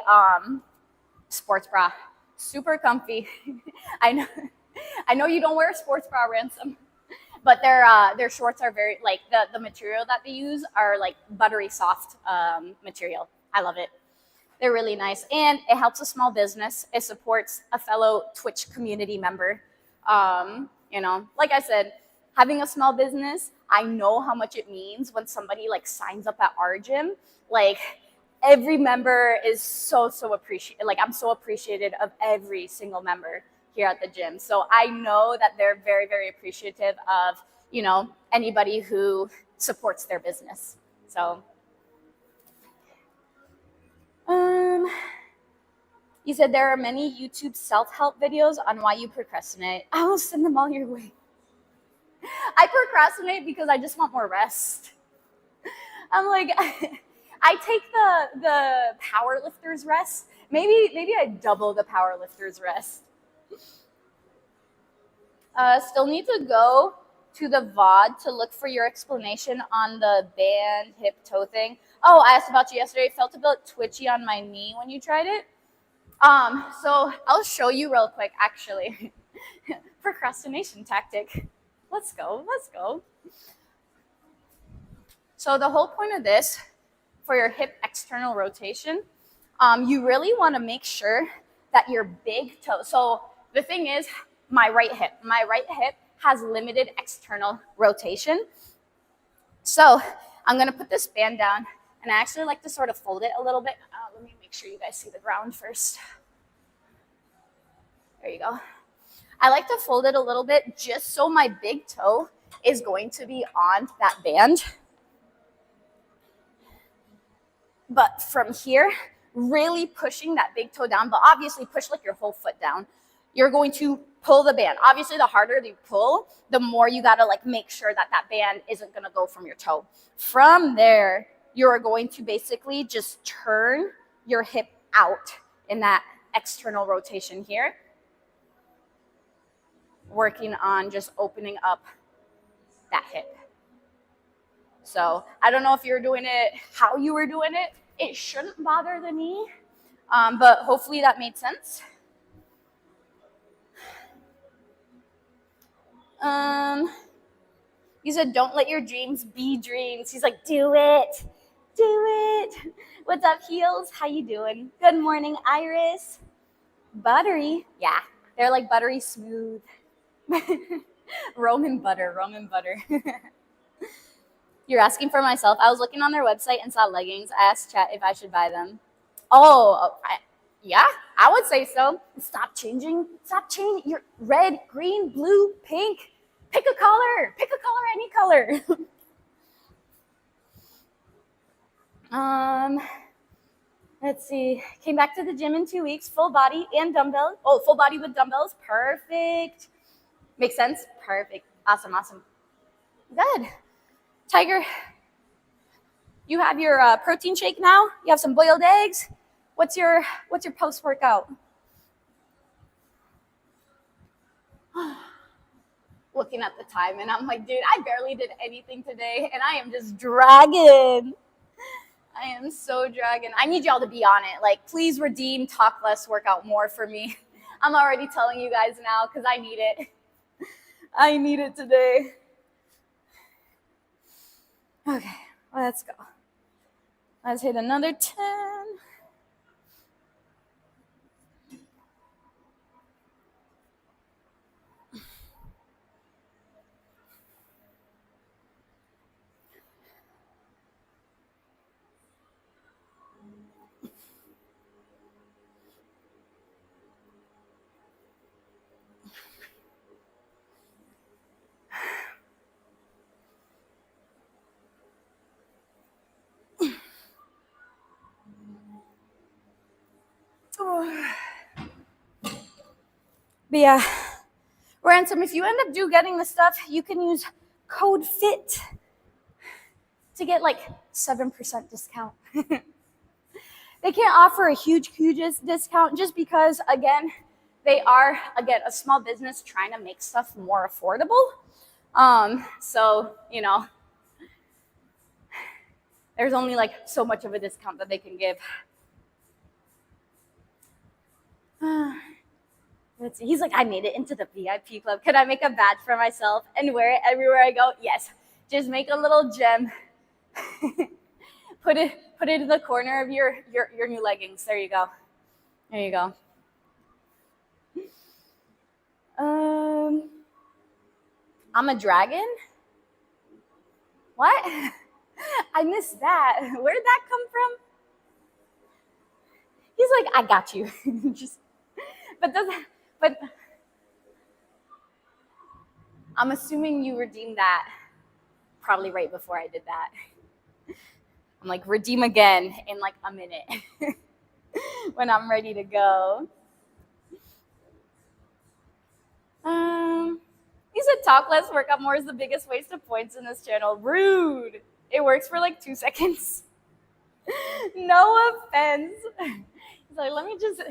sports bra. Super comfy. I know you don't wear a sports bra, Ransom, but their shorts are very, like, the material that they use are like buttery soft material. I love it. They're really nice, and it helps a small business. It supports a fellow Twitch community member. You know, like I said, having a small business, I know how much it means when somebody like signs up at our gym. Like, every member is so appreciated. Like, I'm so appreciated of every single member here at the gym. So I know that they're very, very appreciative of, you know, anybody who supports their business. So, you said there are many YouTube self-help videos on why you procrastinate. I will send them all your way. I procrastinate because I just want more rest. I'm like, I take the powerlifter's rest. Maybe I double the powerlifter's rest. Still need to go to the VOD to look for your explanation on the band hip toe thing. Oh, I asked about you yesterday. Felt a bit twitchy on my knee when you tried it. So I'll show you real quick, actually. Procrastination tactic. Let's go. So the whole point of this, for your hip external rotation, you really want to make sure that your big toe, so the thing is, my right hip has limited external rotation. So I'm going to put this band down, and I actually like to sort of fold it a little bit. Let me make sure you guys see the ground first. There you go. I like to fold it a little bit just so my big toe is going to be on that band. But from here, really pushing that big toe down, but obviously push like your whole foot down. You're going to pull the band. Obviously, the harder you pull, the more you gotta like make sure that that band isn't gonna go from your toe. From there, you're going to basically just turn your hip out in that external rotation here, working on just opening up that hip. So I don't know if you're doing it, how you were doing it. It shouldn't bother the knee, but hopefully that made sense. He said, don't let your dreams be dreams. He's like, do it. What's up, Heels? How you doing? Good morning, Iris. Buttery. Yeah, they're like buttery smooth. Roman butter. You're asking for myself. I was looking on their website and saw leggings. I asked chat if I should buy them. Yeah, I would say so. Stop changing your red, green, blue, pink. Pick a color, any color. Let's see. Came back to the gym in 2 weeks, full body and dumbbells. Oh, full body with dumbbells. Perfect. Makes sense? Perfect. Awesome. Good. Tiger, you have your protein shake now? You have some boiled eggs? What's your post-workout? Looking at the time, and I'm like, dude, I barely did anything today, and I am just dragging. I am so dragging. I need y'all to be on it. Like, please redeem talk less, workout more for me. I'm already telling you guys now because I need it. I need it today. Okay, let's go. Let's hit another 10. But yeah, Ransom, if you end up getting the stuff, you can use code FIT to get like 7% discount. They can't offer a huge discount just because, again, they are, again, a small business trying to make stuff more affordable. So, there's only like so much of a discount that they can give. Let's see. He's like, I made it into the VIP club. Could I make a badge for myself and wear it everywhere I go? Yes. Just make a little gem. Put it in the corner of your new leggings. There you go. There you go. I'm a dragon? What? I missed that. Where did that come from? He's like, I got you. But I'm assuming you redeemed that probably right before I did that. I'm like, redeem again in like a minute when I'm ready to go. He said talk less, work out more is the biggest waste of points in this channel. Rude. It works for like 2 seconds. No offense. He's like, let me just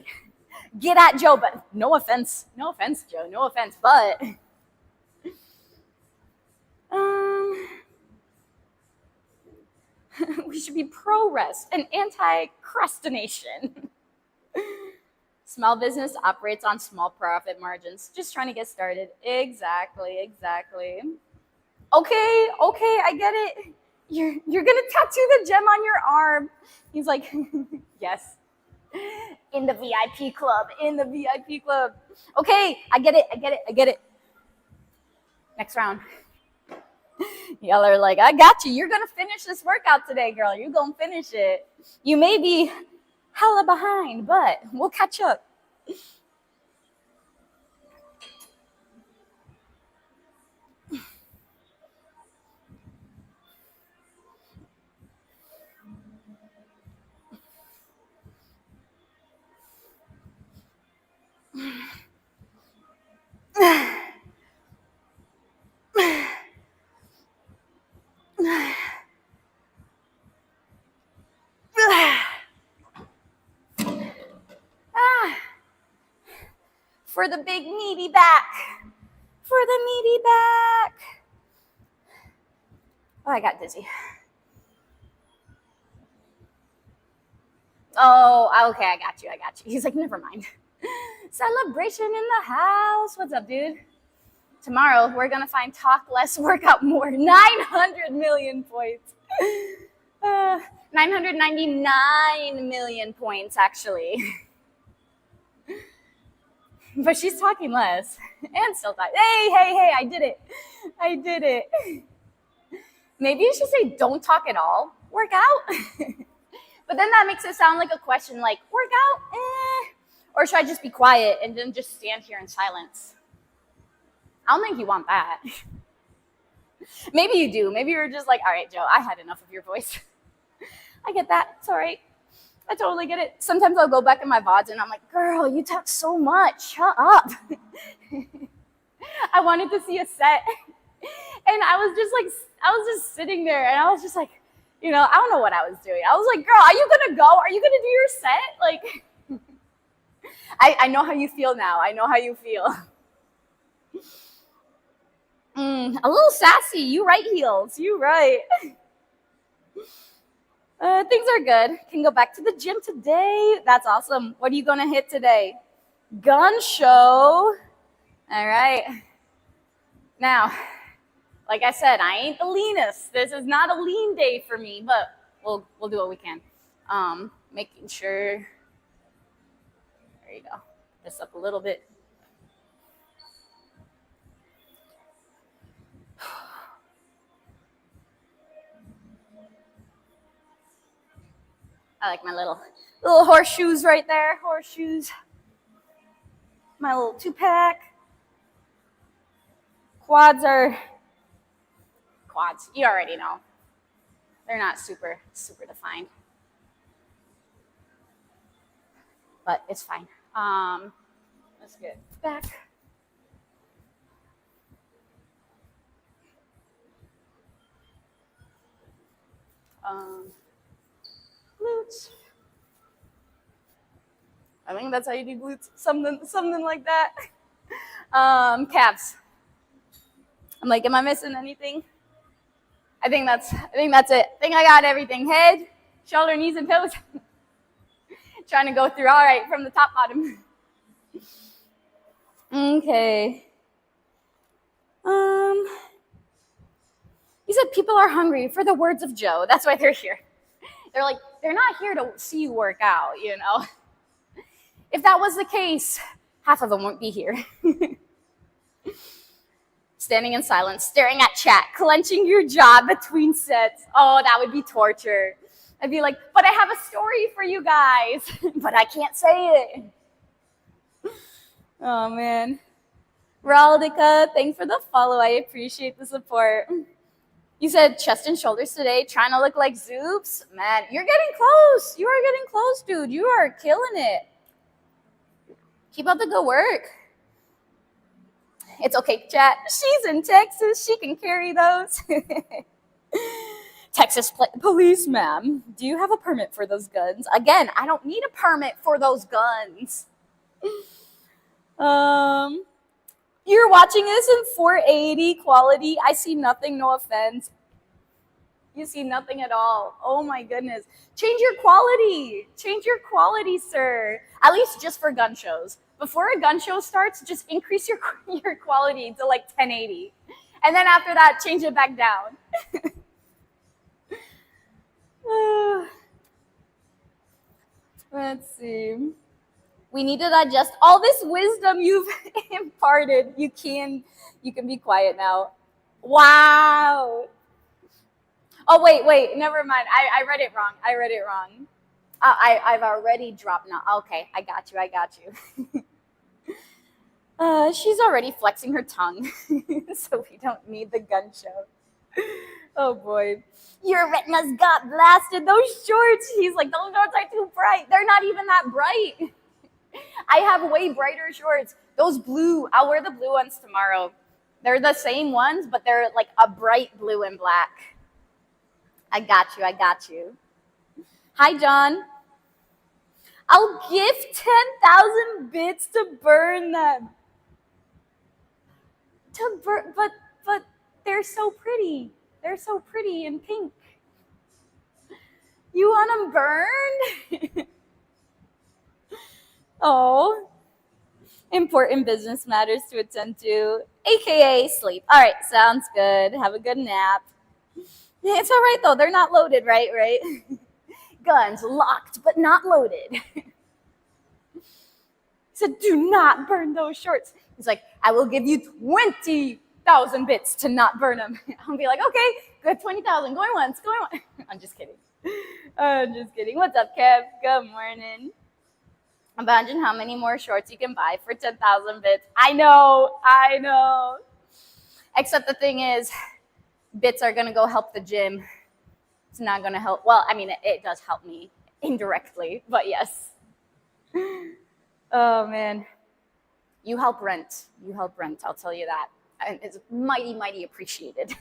get at Joe, but no offense. No offense, Joe. No offense, but we should be pro-rest and anti-crustination. Small business operates on small profit margins. Just trying to get started. Exactly. Okay, I get it. You're gonna tattoo the gem on your arm. He's like, yes. In the VIP club. Okay, I get it. Next round. Y'all are like, I got you. You're gonna finish this workout today, girl. You're gonna finish it. You may be hella behind, but we'll catch up. For the big meaty back. Oh, I got dizzy. Oh, okay, I got you. He's like, never mind. Celebration in the house. What's up, dude? Tomorrow, we're going to find talk less, work out more. 900 million points. 999 million points, actually. But she's talking less and still talking. Hey, I did it. Maybe you should say don't talk at all. Work out. But then that makes it sound like a question, like, work out? Or should I just be quiet and then just stand here in silence? I don't think you want that. Maybe you do. Maybe you're just like, all right, Joe, I had enough of your voice. I get that. It's all right. I totally get it. Sometimes I'll go back in my VODs and I'm like, girl, you talk so much. Shut up. I wanted to see a set. And I was just sitting there and I was just like, I don't know what I was doing. I was like, girl, are you going to go? Are you going to do your set? Like, I know how you feel now. I know how you feel. A little sassy. You right, heels. You right. Things are good. Can go back to the gym today. That's awesome. What are you going to hit today? Gun show. All right. Now, Like I said, I ain't the leanest. This is not a lean day for me, but we'll do what we can. Making sure. There you go. This up a little bit. I like my little horseshoes right there. Horseshoes. My little 2-pack. Quads. You already know. They're not super defined. But it's fine. Let's get back. Glutes. I think that's how you do glutes. Something like that. Calves. I'm like, am I missing anything? I think that's it. I think I got everything. Head, shoulder, knees, and toes. Trying to go through all right from the top, bottom. Okay. You said people are hungry for the words of Joe. That's why they're here. They're not here to see you work out, you know. If that was the case, half of them won't be here. Standing in silence, staring at chat, clenching your jaw between sets. Oh, that would be torture. I'd be like, but I have a story for you guys, but I can't say it. Oh, man. Raldica, thanks for the follow. I appreciate the support. You said chest and shoulders today, trying to look like Zoops. Man, you're getting close. You are getting close, dude. You are killing it. Keep up the good work. It's okay, chat. She's in Texas. She can carry those. Texas police, ma'am. Do you have a permit for those guns? Again, I don't need a permit for those guns. You're watching this in 480 quality. I see nothing, no offense. You see nothing at all. Oh my goodness. Change your quality. Change your quality, sir. At least just for gun shows. Before a gun show starts, just increase your quality to like 1080. And then after that, change it back down. Let's see. We need to digest all this wisdom you've imparted. You can be quiet now. Wow. Oh, wait, never mind. I read it wrong. I've already dropped now. Okay, I got you. She's already flexing her tongue, so we don't need the gun show. Oh boy. Your retinas got blasted. Those shorts. He's like, those shorts are too bright. They're not even that bright. I have way brighter shorts. Those blue, I'll wear the blue ones tomorrow. They're the same ones, but they're like a bright blue and black. I got you. Hi, John. I'll give 10,000 bits to burn them. But they're so pretty. They're so pretty in pink. You want them burned? Oh, important business matters to attend to, aka sleep. All right, sounds good. Have a good nap. Yeah, it's all right though. They're not loaded, right? Guns locked but not loaded. He said, "Do not burn those shorts." He's like, "I will give you 20,000 bits to not burn them." I'll be like, "Okay, good, 20,000. Going once. I'm just kidding. What's up, Kev? Good morning. Imagine how many more shorts you can buy for 10,000 bits. I know. Except the thing is, bits are going to go help the gym. It's not going to help. Well, I mean, it does help me indirectly, but yes. Oh, man. You help rent. I'll tell you that. And it's mighty, mighty appreciated.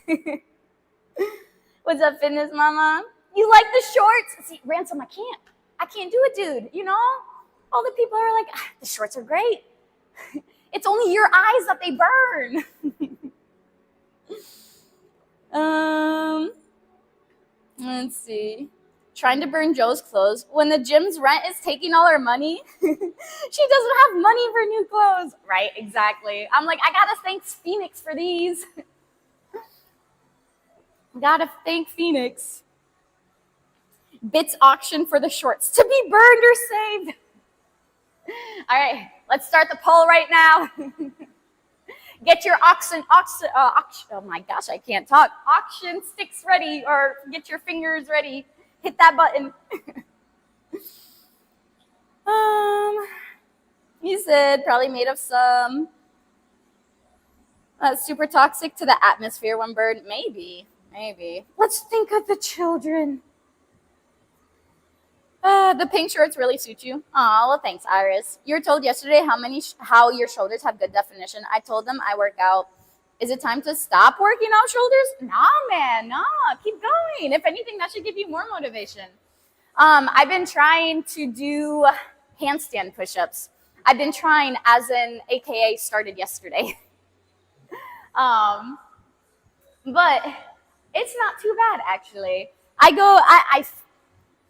What's up, fitness mama? You like the shorts? See, Ransom, I can't do it, dude. You know? All the people are like, the shorts are great. It's only your eyes that they burn. Let's see. Trying to burn Joe's clothes. When the gym's rent is taking all her money, she doesn't have money for new clothes. Right, exactly. I'm like, I gotta thank Phoenix for these. Gotta thank Phoenix. Bits auction for the shorts to be burned or saved. All right, let's start the poll right now. Get your auction, oh my gosh, I can't talk. Auction sticks ready, or get your fingers ready. Hit that button. He said probably made of some super toxic to the atmosphere when burned. Maybe. Let's think of the children. The pink shorts really suit you. Aw, well, thanks, Iris. You were told yesterday how your shoulders have good definition. I told them I work out. Is it time to stop working out shoulders? Nah, man, nah. Keep going. If anything, that should give you more motivation. I've been trying to do handstand push-ups. I've been trying, as in AKA started yesterday. But it's not too bad, actually.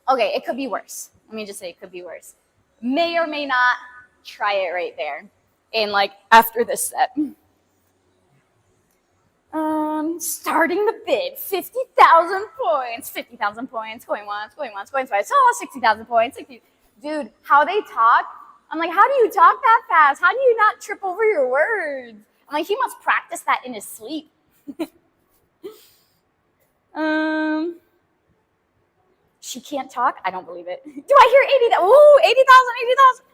Okay, it could be worse. Let me just say it could be worse. May or may not try it right there. And like after this set. Starting the bid, 50,000 points. 50,000 points, going once, going twice. Oh, 60,000 points. Dude, how they talk. I'm like, how do you talk that fast? How do you not trip over your words? I'm like, he must practice that in his sleep. She can't talk? I don't believe it. Do I hear 80,000? Ooh,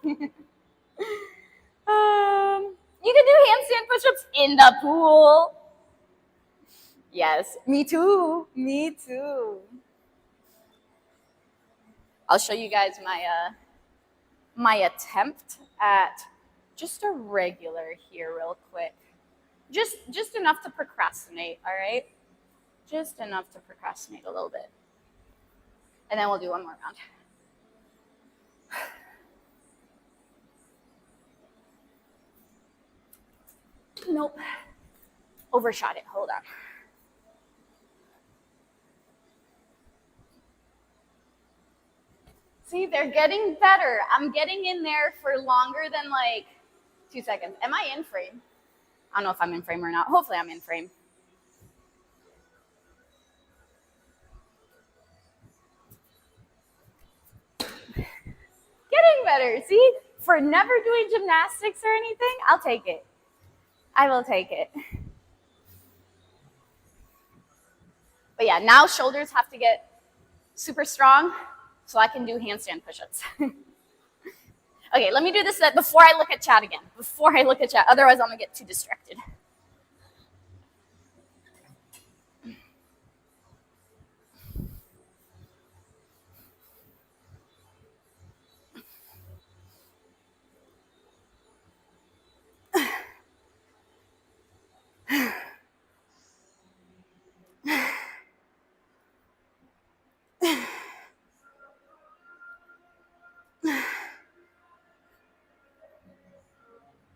80,000. You can do handstand push-ups in the pool. Yes, me too. I'll show you guys my attempt at just a regular here real quick. Just enough to procrastinate, all right? Just enough to procrastinate a little bit. And then we'll do one more round. Nope. Overshot it. Hold on. See, they're getting better. I'm getting in there for longer than like 2 seconds. Am I in frame? I don't know if I'm in frame or not. Hopefully I'm in frame. Getting better. See, for never doing gymnastics or anything, I'll take it. I will take it. But yeah, now shoulders have to get super strong so I can do handstand push-ups. Okay, let me do this before I look at chat again. Otherwise I'm gonna get too distracted.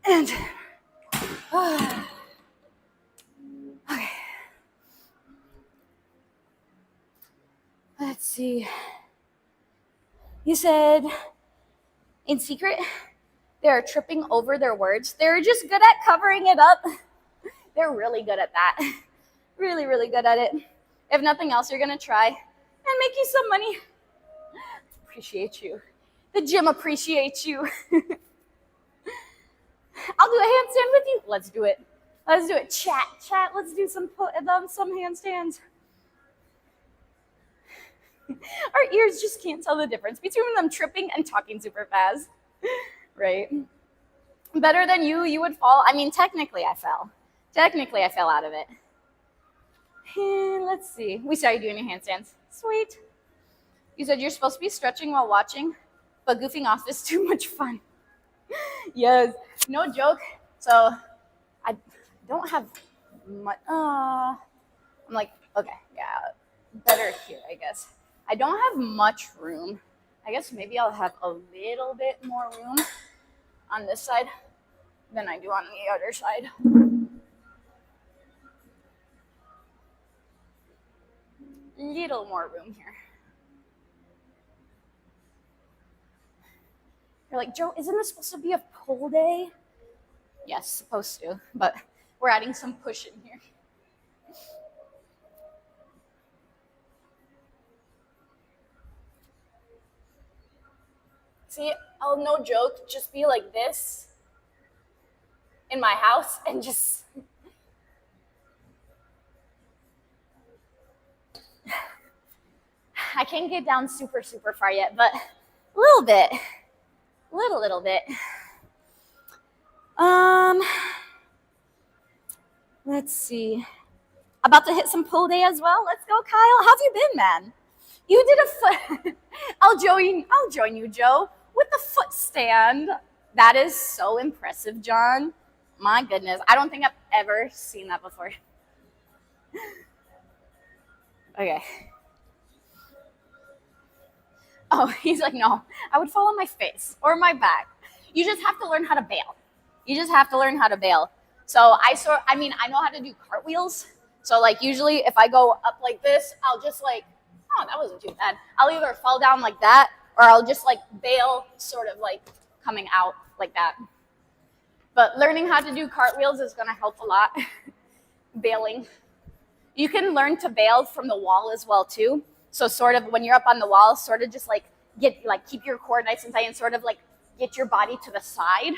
And okay. Let's see. You said in secret they're tripping over their words. They're just good at covering it up. They're really good at that. Really, really good at it. If nothing else, you're gonna try and make you some money. Appreciate you. The gym appreciates you. I'll do a handstand with you. Let's do it. Chat. Let's do some handstands. Our ears just can't tell the difference between them tripping and talking super fast, right? Better than you would fall. I mean, technically I fell out of it. And let's see. We started doing your handstands. Sweet. You said you're supposed to be stretching while watching, but goofing off is too much fun. Yes, no joke. So I don't have much. I'm like, okay, yeah, better here, I guess. I don't have much room. I guess maybe I'll have a little bit more room on this side than I do on the other side. Little more room here. You're like, Joe, isn't this supposed to be a pull day? Yes, supposed to, but we're adding some push in here. See, I'll no joke, just be like this in my house and just I can't get down super far yet, but a little bit. Little bit. Let's see. About to hit some pull day as well. Let's go, Kyle. How've you been, man? You did a foot. I'll join you, Joe, with the foot stand. That is so impressive, John. My goodness. I don't think I've ever seen that before. Okay. Oh, he's like, no, I would fall on my face or my back. You just have to learn how to bail. So I know how to do cartwheels. So like usually if I go up like this, I'll just like, oh, that wasn't too bad. I'll either fall down like that or I'll just like bail sort of like coming out like that. But learning how to do cartwheels is going to help a lot. Bailing. You can learn to bail from the wall as well too. So sort of when you're up on the wall, sort of just like keep your core nice and tight and sort of like get your body to the side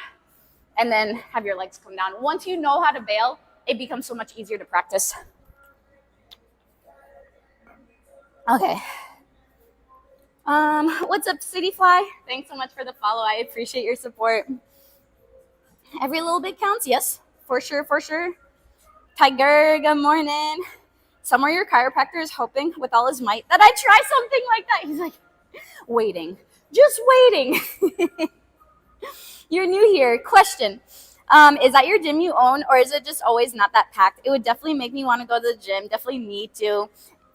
and then have your legs come down. Once you know how to bail, it becomes so much easier to practice. Okay. What's up, Cityfly? Thanks so much for the follow. I appreciate your support. Every little bit counts. Yes, for sure. Tiger, good morning. Somewhere your chiropractor is hoping with all his might that I try something like that. He's like, just waiting. You're new here. Question. Is that your gym you own or is it just always not that packed? It would definitely make me want to go to the gym. Definitely me too.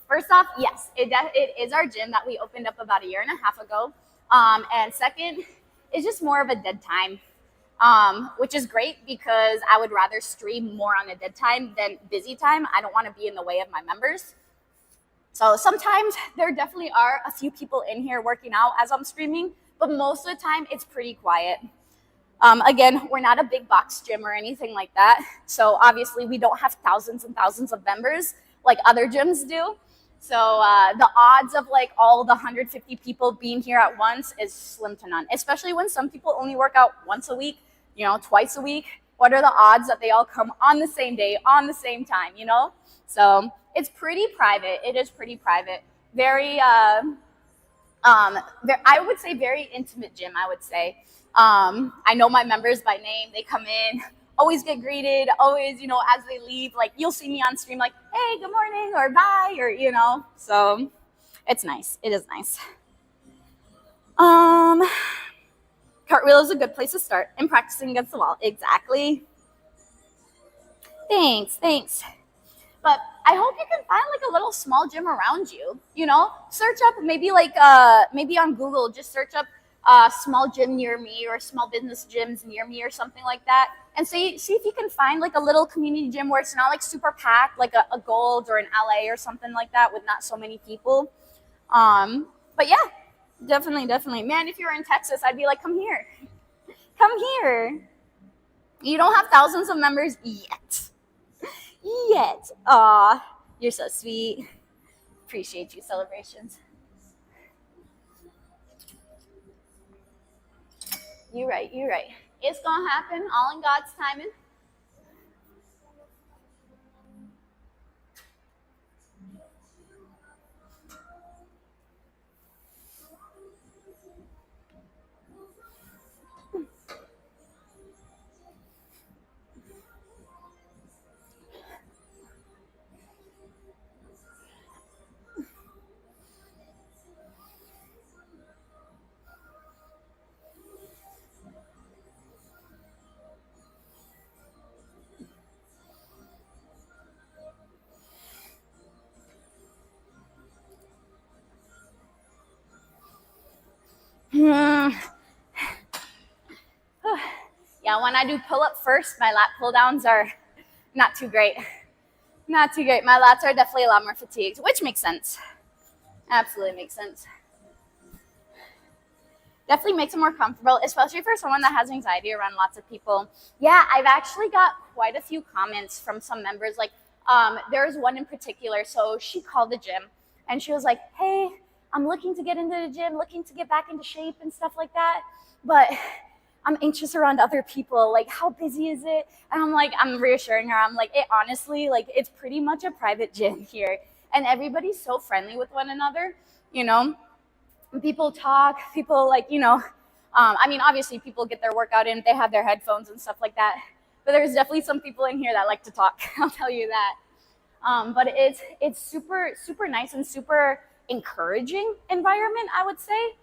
First off, yes, it is our gym that we opened up about 1.5 years ago. And second, it's just more of a dead time. Which is great because I would rather stream more on a dead time than busy time. I don't want to be in the way of my members. So sometimes there definitely are a few people in here working out as I'm streaming, but most of the time it's pretty quiet. Again, we're not a big box gym or anything like that. So obviously we don't have thousands and thousands of members like other gyms do. So the odds of like all the 150 people being here at once is slim to none, especially when some people only work out once a week, twice a week. What are the odds that they all come on the same day, on the same time, So it's pretty private. It is pretty private. Very, I would say very intimate gym, I would say. I know my members by name. They come in, always get greeted, always, as they leave, like you'll see me on stream like, hey, good morning or bye or, so it's nice. It is nice. Cartwheel is a good place to start and practicing against the wall. Exactly. Thanks. But I hope you can find like a little small gym around you, search up maybe on Google, just search up small gym near me or small business gyms near me or something like that. And see if you can find like a little community gym where it's not like super packed, like a Gold or an LA or something like that with not so many people. But yeah, definitely. Man, if you were in Texas, I'd be like, come here. You don't have thousands of members yet. Aw, you're so sweet. Appreciate you, celebrations. You're right. It's gonna happen, all in God's timing. Yeah, when I do pull-up first, my lat pull-downs are not too great. My lats are definitely a lot more fatigued, which makes sense. Absolutely makes sense. Definitely makes it more comfortable, especially for someone that has anxiety around lots of people. Yeah, I've actually got quite a few comments from some members. Like, there's one in particular. So she called the gym and she was like, hey, I'm looking to get into the gym, looking to get back into shape and stuff like that. But I'm anxious around other people. Like, how busy is it? And I'm reassuring her. I'm like, it honestly, like, it's pretty much a private gym here. And everybody's so friendly with one another, you know? People talk, people obviously people get their workout in, they have their headphones and stuff like that. But there's definitely some people in here that like to talk, I'll tell you that. But it's super, super nice and super encouraging environment, I would say.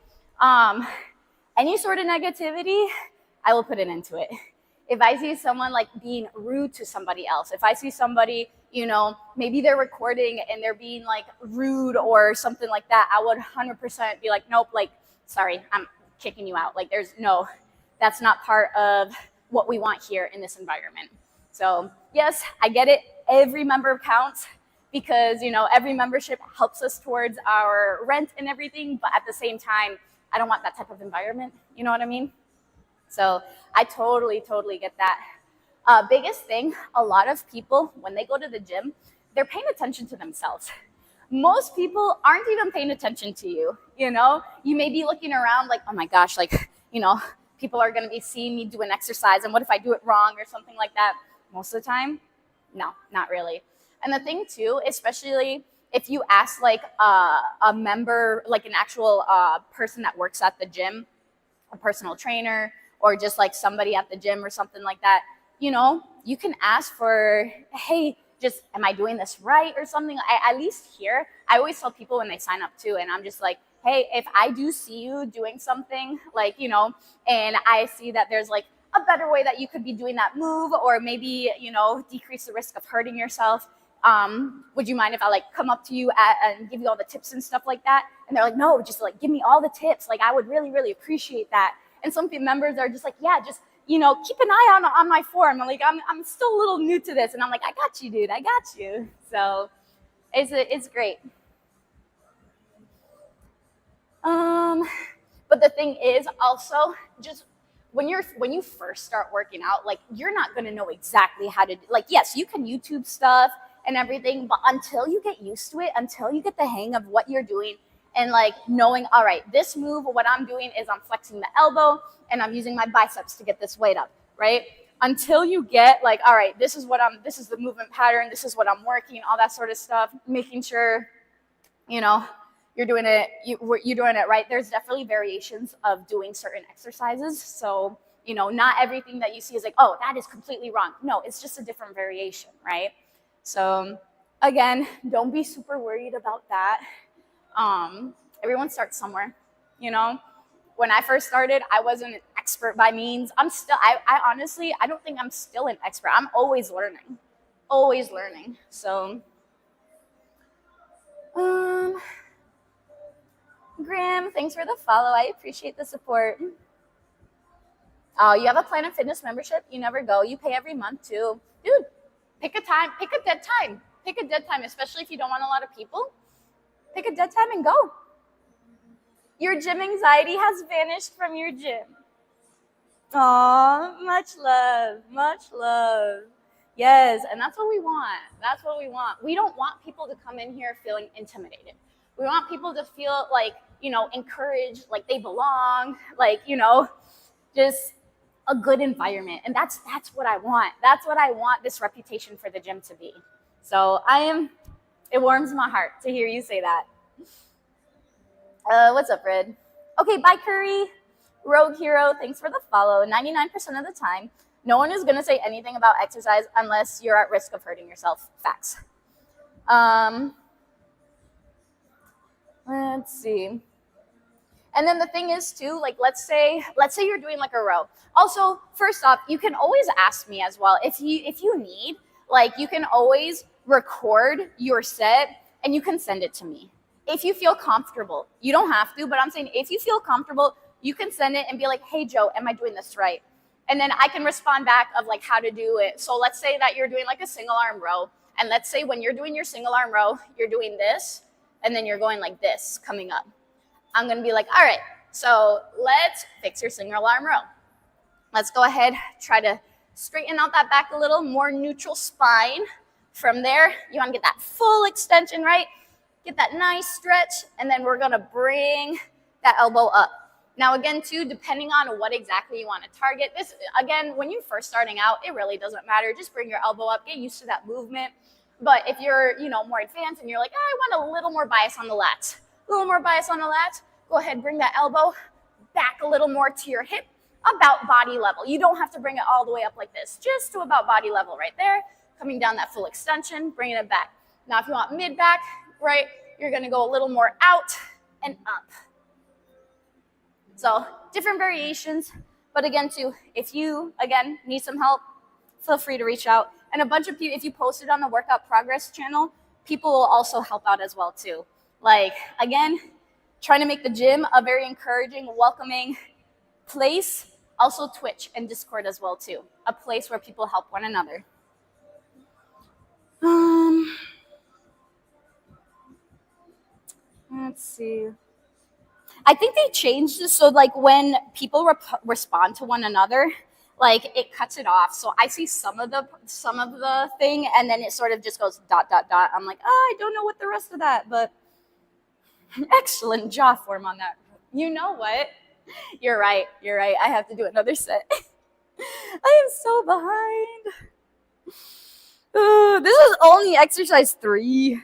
Any sort of negativity, I will put it into it. If I see someone like being rude to somebody else, if I see somebody, maybe they're recording and they're being like rude or something like that, I would 100% be like, nope, like, sorry, I'm kicking you out. Like, that's not part of what we want here in this environment. So yes, I get it. Every member counts because, every membership helps us towards our rent and everything. But at the same time, I don't want that type of environment. You know what I mean? So I totally, totally get that. Biggest thing, a lot of people, when they go to the gym, they're paying attention to themselves. Most people aren't even paying attention to you, You may be looking around like, oh my gosh, like, people are going to be seeing me do an exercise, and what if I do it wrong or something like that? Most of the time, no, not really. And the thing too, especially if you ask like a member, like an actual person that works at the gym, a personal trainer, or just like somebody at the gym or something like that, you can ask for, hey, just, am I doing this right or something? At least here, I always tell people when they sign up too, and I'm just like, hey, if I do see you doing something like, and I see that there's like a better way that you could be doing that move, or maybe, decrease the risk of hurting yourself, would you mind if I like come up to you and give you all the tips and stuff like that? And they're like, no, just like give me all the tips. Like, I would really, really appreciate that. And some members are just like, yeah, just, keep an eye on my form. I'm like, I'm still a little new to this. And I'm like, I got you, dude. I got you. So it's great. But the thing is also just when you first start working out, like, you're not going to know exactly how to, like, yes, you can YouTube stuff and everything, but until you get used to it, until you get the hang of what you're doing and like knowing, all right, this move, what I'm doing is I'm flexing the elbow and I'm using my biceps to get this weight up, right? Until you get like, all right, this is the movement pattern, this is what I'm working, all that sort of stuff, making sure, you're doing it right. There's definitely variations of doing certain exercises. So, not everything that you see is like, oh, that is completely wrong. No, it's just a different variation, right? So again, don't be super worried about that. Everyone starts somewhere, When I first started, I wasn't an expert by means. I honestly, I don't think I'm still an expert. I'm always learning. So, Graham, thanks for the follow. I appreciate the support. Oh, you have a Planet Fitness membership? You never go. You pay every month too. Dude, pick a time. Pick a dead time. Especially if you don't want a lot of people. Pick a dead time and go. Your gym anxiety has vanished from your gym. Aw, much love. Yes, and that's what we want. We don't want people to come in here feeling intimidated. We want people to feel like, encouraged, like they belong, like, just a good environment. And that's what I want. That's what I want this reputation for the gym to be. So it warms my heart to hear you say that. What's up, Red? Okay, bye, Curry. Rogue Hero, thanks for the follow. 99% of the time, no one is going to say anything about exercise unless you're at risk of hurting yourself. Facts. Let's see. And then the thing is too, like, let's say you're doing like a row. Also, first off, you can always ask me as well. If you need, like, you can always record your set and you can send it to me. If you feel comfortable, you don't have to, but I'm saying if you feel comfortable, you can send it and be like, hey, Joe, am I doing this right? And then I can respond back of like how to do it. So let's say that you're doing like a single arm row. And let's say when you're doing your single arm row, you're doing this, and then you're going like this coming up. I'm going to be like, all right, so let's fix your single arm row. Let's go ahead, try to straighten out that back a little, more neutral spine. From there, you want to get that full extension, right? Get that nice stretch, and then we're gonna bring that elbow up. Now again too, depending on what exactly you want to target, this again, when you're first starting out, it really doesn't matter. Just bring your elbow up, get used to that movement. But if you're, more advanced and you're like, I want a little more bias on the lats, go ahead, bring that elbow back a little more to your hip, about body level. You don't have to bring it all the way up like this, just to about body level right there. Coming down that full extension, bringing it back. Now, if you want mid back, right, you're gonna go a little more out and up. So different variations, but again too, if you, again, need some help, feel free to reach out. And a bunch of people, if you post it on the Workout Progress channel, people will also help out as well too. Like, again, trying to make the gym a very encouraging, welcoming place. Also Twitch and Discord as well too. A place where people help one another. Let's see. I think they changed this so like when people respond to one another, like it cuts it off. So I see some of the thing, and then it sort of just goes ... I'm like, I don't know what the rest of that, but excellent jaw form on that. You know what? You're right. I have to do another set. I am so behind. This is only exercise 3.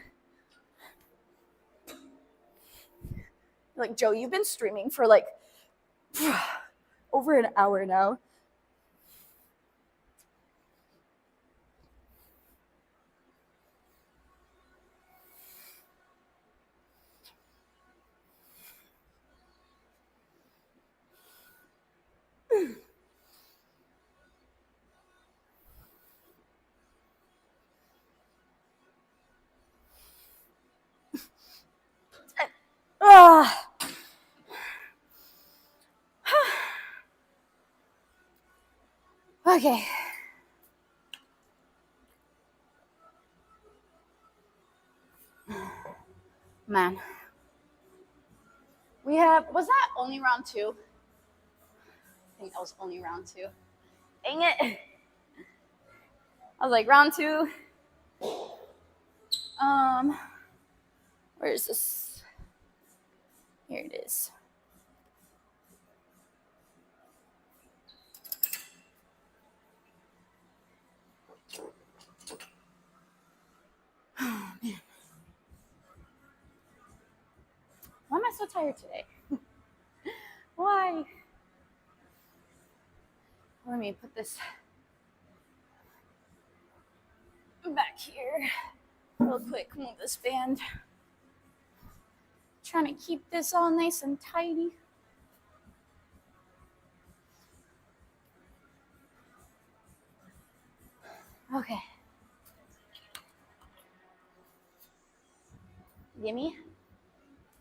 Like, Joe, you've been streaming for like over an hour now. Okay. Man. Was that only round 2? I think that was only round 2. Dang it. I was like, round 2. Where is this? Here it is. Oh, man. Why am I so tired today? Why? Let me put this back here real quick. Move this band. Trying to keep this all nice and tidy. Okay. Give me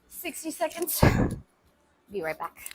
60 seconds. Be right back.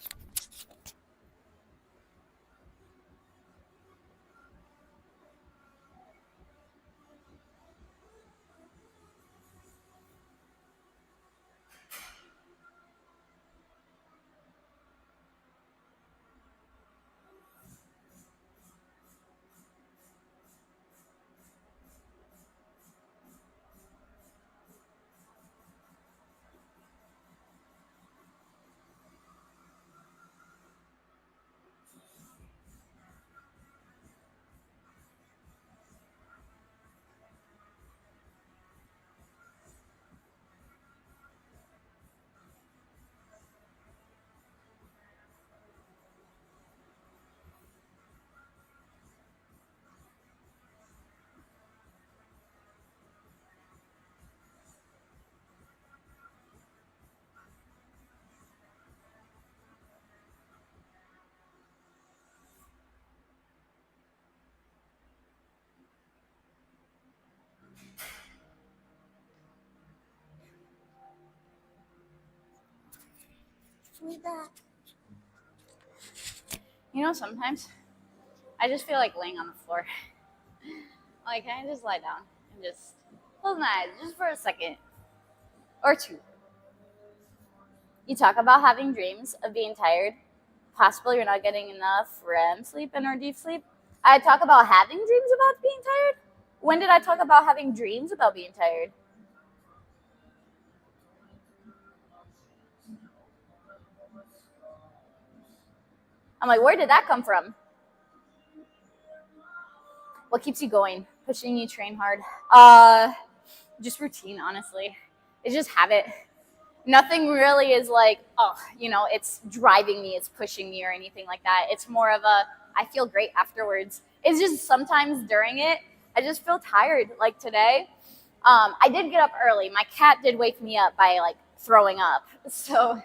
Back. Sometimes I just feel like laying on the floor. Like, can I just lie down and just close my eyes just for a second or 2? You talk about having dreams of being tired. Possibly you're not getting enough REM sleep and or deep sleep. I talk about having dreams about being tired. When did I talk about having dreams about being tired? I'm like, where did that come from? What keeps you going? Pushing you train hard? Just routine, honestly. It's just habit. Nothing really is like, oh, it's driving me, it's pushing me or anything like that. It's more of I feel great afterwards. It's just sometimes during it, I just feel tired. Like today, I did get up early. My cat did wake me up by like throwing up. So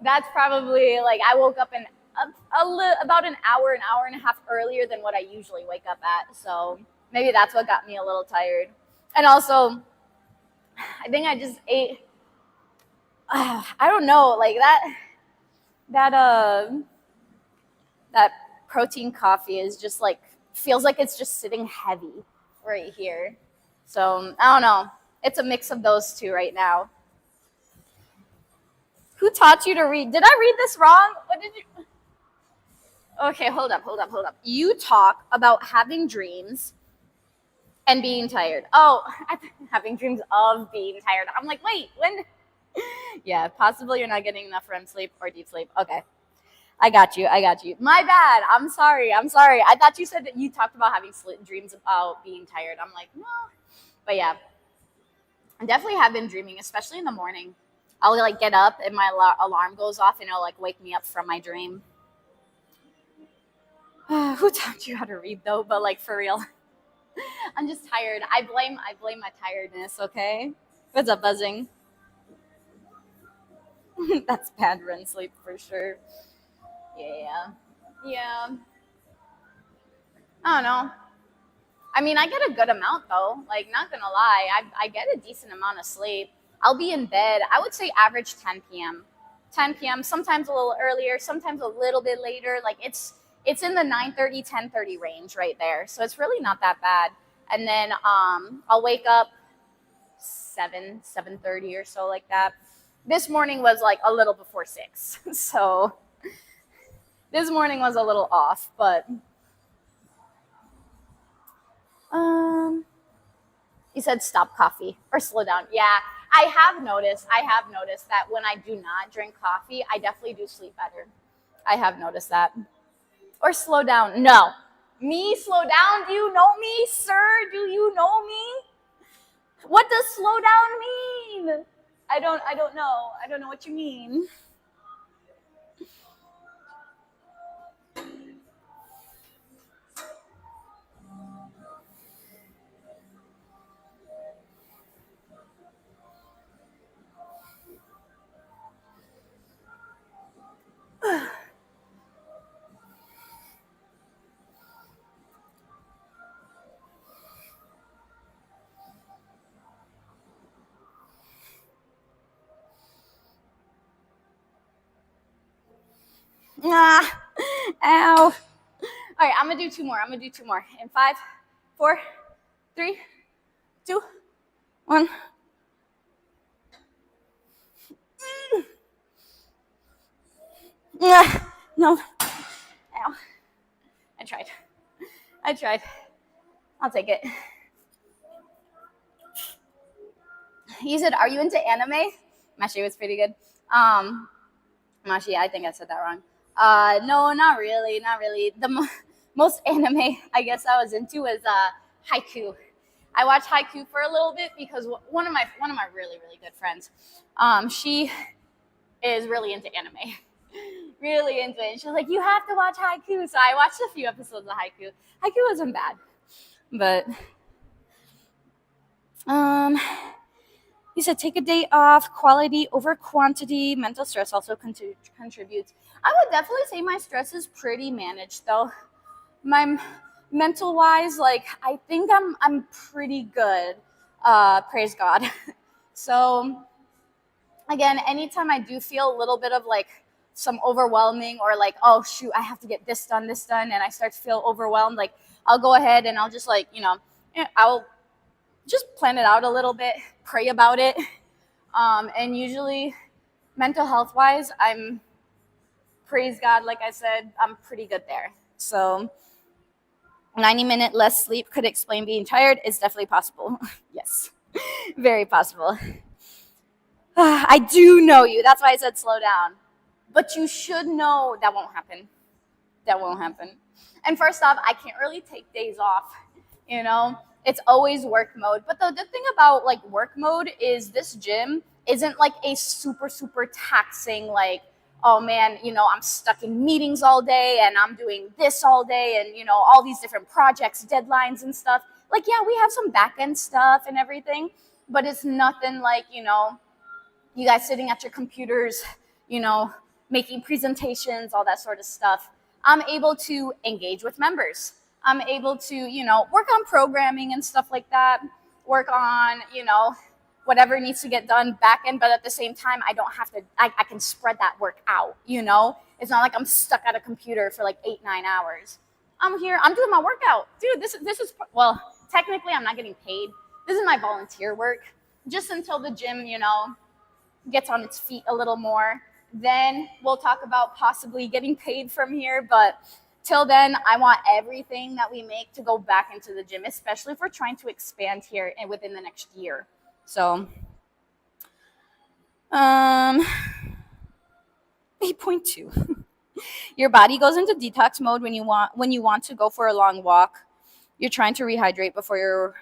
that's probably like I woke up about an hour and a half earlier than what I usually wake up at. So maybe that's what got me a little tired. And also, I think I just ate. I don't know, like that protein coffee is just like feels like it's just sitting heavy right here. So I don't know. It's a mix of those two right now. Who taught you to read? Did I read this wrong? What did you? Okay, hold up. You talk about having dreams and being tired. Oh, having dreams of being tired. I'm like, wait, when? Yeah, possibly you're not getting enough REM sleep or deep sleep. Okay. I got you. My bad. I'm sorry. I thought you said that you talked about having dreams about being tired. I'm like, no. But yeah, I definitely have been dreaming, especially in the morning. I'll like get up and my alarm goes off and it'll like wake me up from my dream. Who taught you how to read though? But like for real, I'm just tired. I blame my tiredness. Okay, what's up, buzzing? That's bad REM sleep for sure. Yeah. I don't know. I mean, I get a good amount though. Like, not gonna lie, I get a decent amount of sleep. I'll be in bed. I would say average 10 p.m. 10 p.m. Sometimes a little earlier, sometimes a little bit later. Like it's in the 9:30, 10:30 range right there. So it's really not that bad. And then I'll wake up 7:30 or so like that. This morning was like a little before 6. So this morning was a little off, but you said stop coffee or slow down. Yeah, I have noticed that when I do not drink coffee, I definitely do sleep better. I have noticed that. Or slow down. No. Me slow down? Do you know me, sir? Do you know me? What does slow down mean? I don't know. I don't know what you mean. Ah, ow. All right, I'm gonna do two more. In 5, 4, 3, 2, 1. No. Ow. I tried. I'll take it. You said, are you into anime? Mashi was pretty good. Mashi, I think I said that wrong. No, not really. The most anime I guess I was into was Haiku. I watched Haiku for a little bit because one of my really good friends, she is really into anime, really into it. And she's like, you have to watch Haiku. So I watched a few episodes of Haiku. Haiku wasn't bad, but he said, take a day off, quality over quantity. Mental stress also contributes. I would definitely say my stress is pretty managed, though. My mental wise, like, I think I'm pretty good. Praise God. So, again, anytime I do feel a little bit of like some overwhelming or like, oh shoot, I have to get this done, and I start to feel overwhelmed, like, I'll go ahead and I'll just like, I'll just plan it out a little bit, pray about it. And usually mental health wise, I'm, praise God, like I said, I'm pretty good there. So 90-minute less sleep could explain being tired. It's definitely possible. Yes, very possible. I do know you. That's why I said slow down. But you should know that won't happen. That won't happen. And first off, I can't really take days off, you know? It's always work mode. But the good thing about like work mode is this gym isn't like a super, super taxing, like, oh man, you know, I'm stuck in meetings all day and I'm doing this all day and, you know, all these different projects, deadlines and stuff. Like, yeah, we have some back end stuff and everything, but it's nothing like, you know, you guys sitting at your computers, you know, making presentations, all that sort of stuff. I'm able to engage with members. I'm able to, you know, work on programming and stuff like that, work on, you know, whatever needs to get done back end, but at the same time, I don't have to, I can spread that work out, you know? It's not like I'm stuck at a computer for like 8-9 hours. I'm here, I'm doing my workout. Dude, this is, well, technically I'm not getting paid. This is my volunteer work, just until the gym, you know, gets on its feet a little more. Then we'll talk about possibly getting paid from here, but till then, I want everything that we make to go back into the gym, especially if we're trying to expand here and within the next year. So, 8.2. Your body goes into detox mode when you want to go for a long walk. You're trying to rehydrate before you're.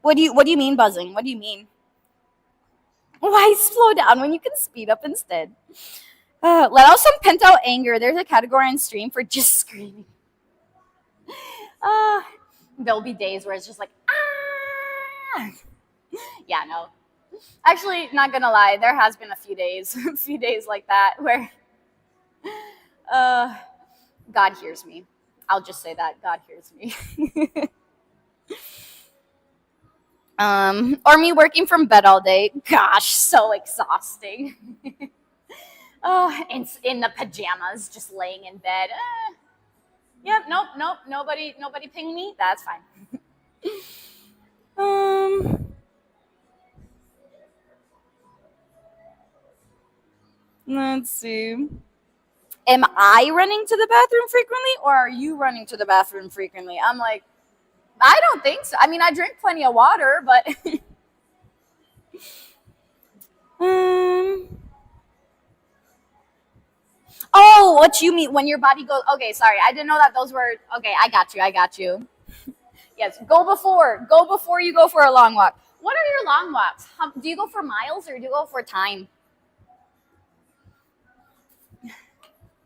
What do you mean buzzing? What do you mean? Why slow down when you can speed up instead? Let out some pent out anger. There's a category on stream for just screaming. There'll be days where it's just like, ah. Yeah, no. Actually, not gonna lie, there has been a few days like that where God hears me. I'll just say that God hears me. Or me working from bed all day. Gosh, so exhausting. In the pajamas, just laying in bed. Yep, nope, nobody ping me. That's fine. Let's see. Am I running to the bathroom frequently, or are you running to the bathroom frequently? I'm like, I don't think so. I mean, I drink plenty of water, but oh, what you mean when your body goes? Okay, sorry, I didn't know that those were. Okay, I got you. Yes, go before you go for a long walk. What are your long walks? Do you go for miles or do you go for time?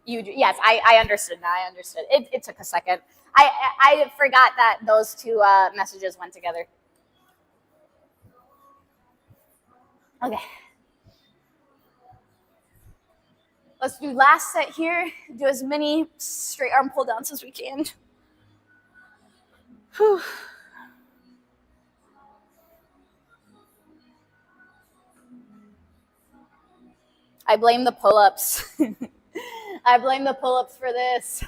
You do. Yes, I understood now. I understood. It took a second. I forgot that those two messages went together. Okay. Let's do last set here. Do as many straight arm pull downs as we can. Whew. I blame the pull-ups. I blame the pull-ups for this.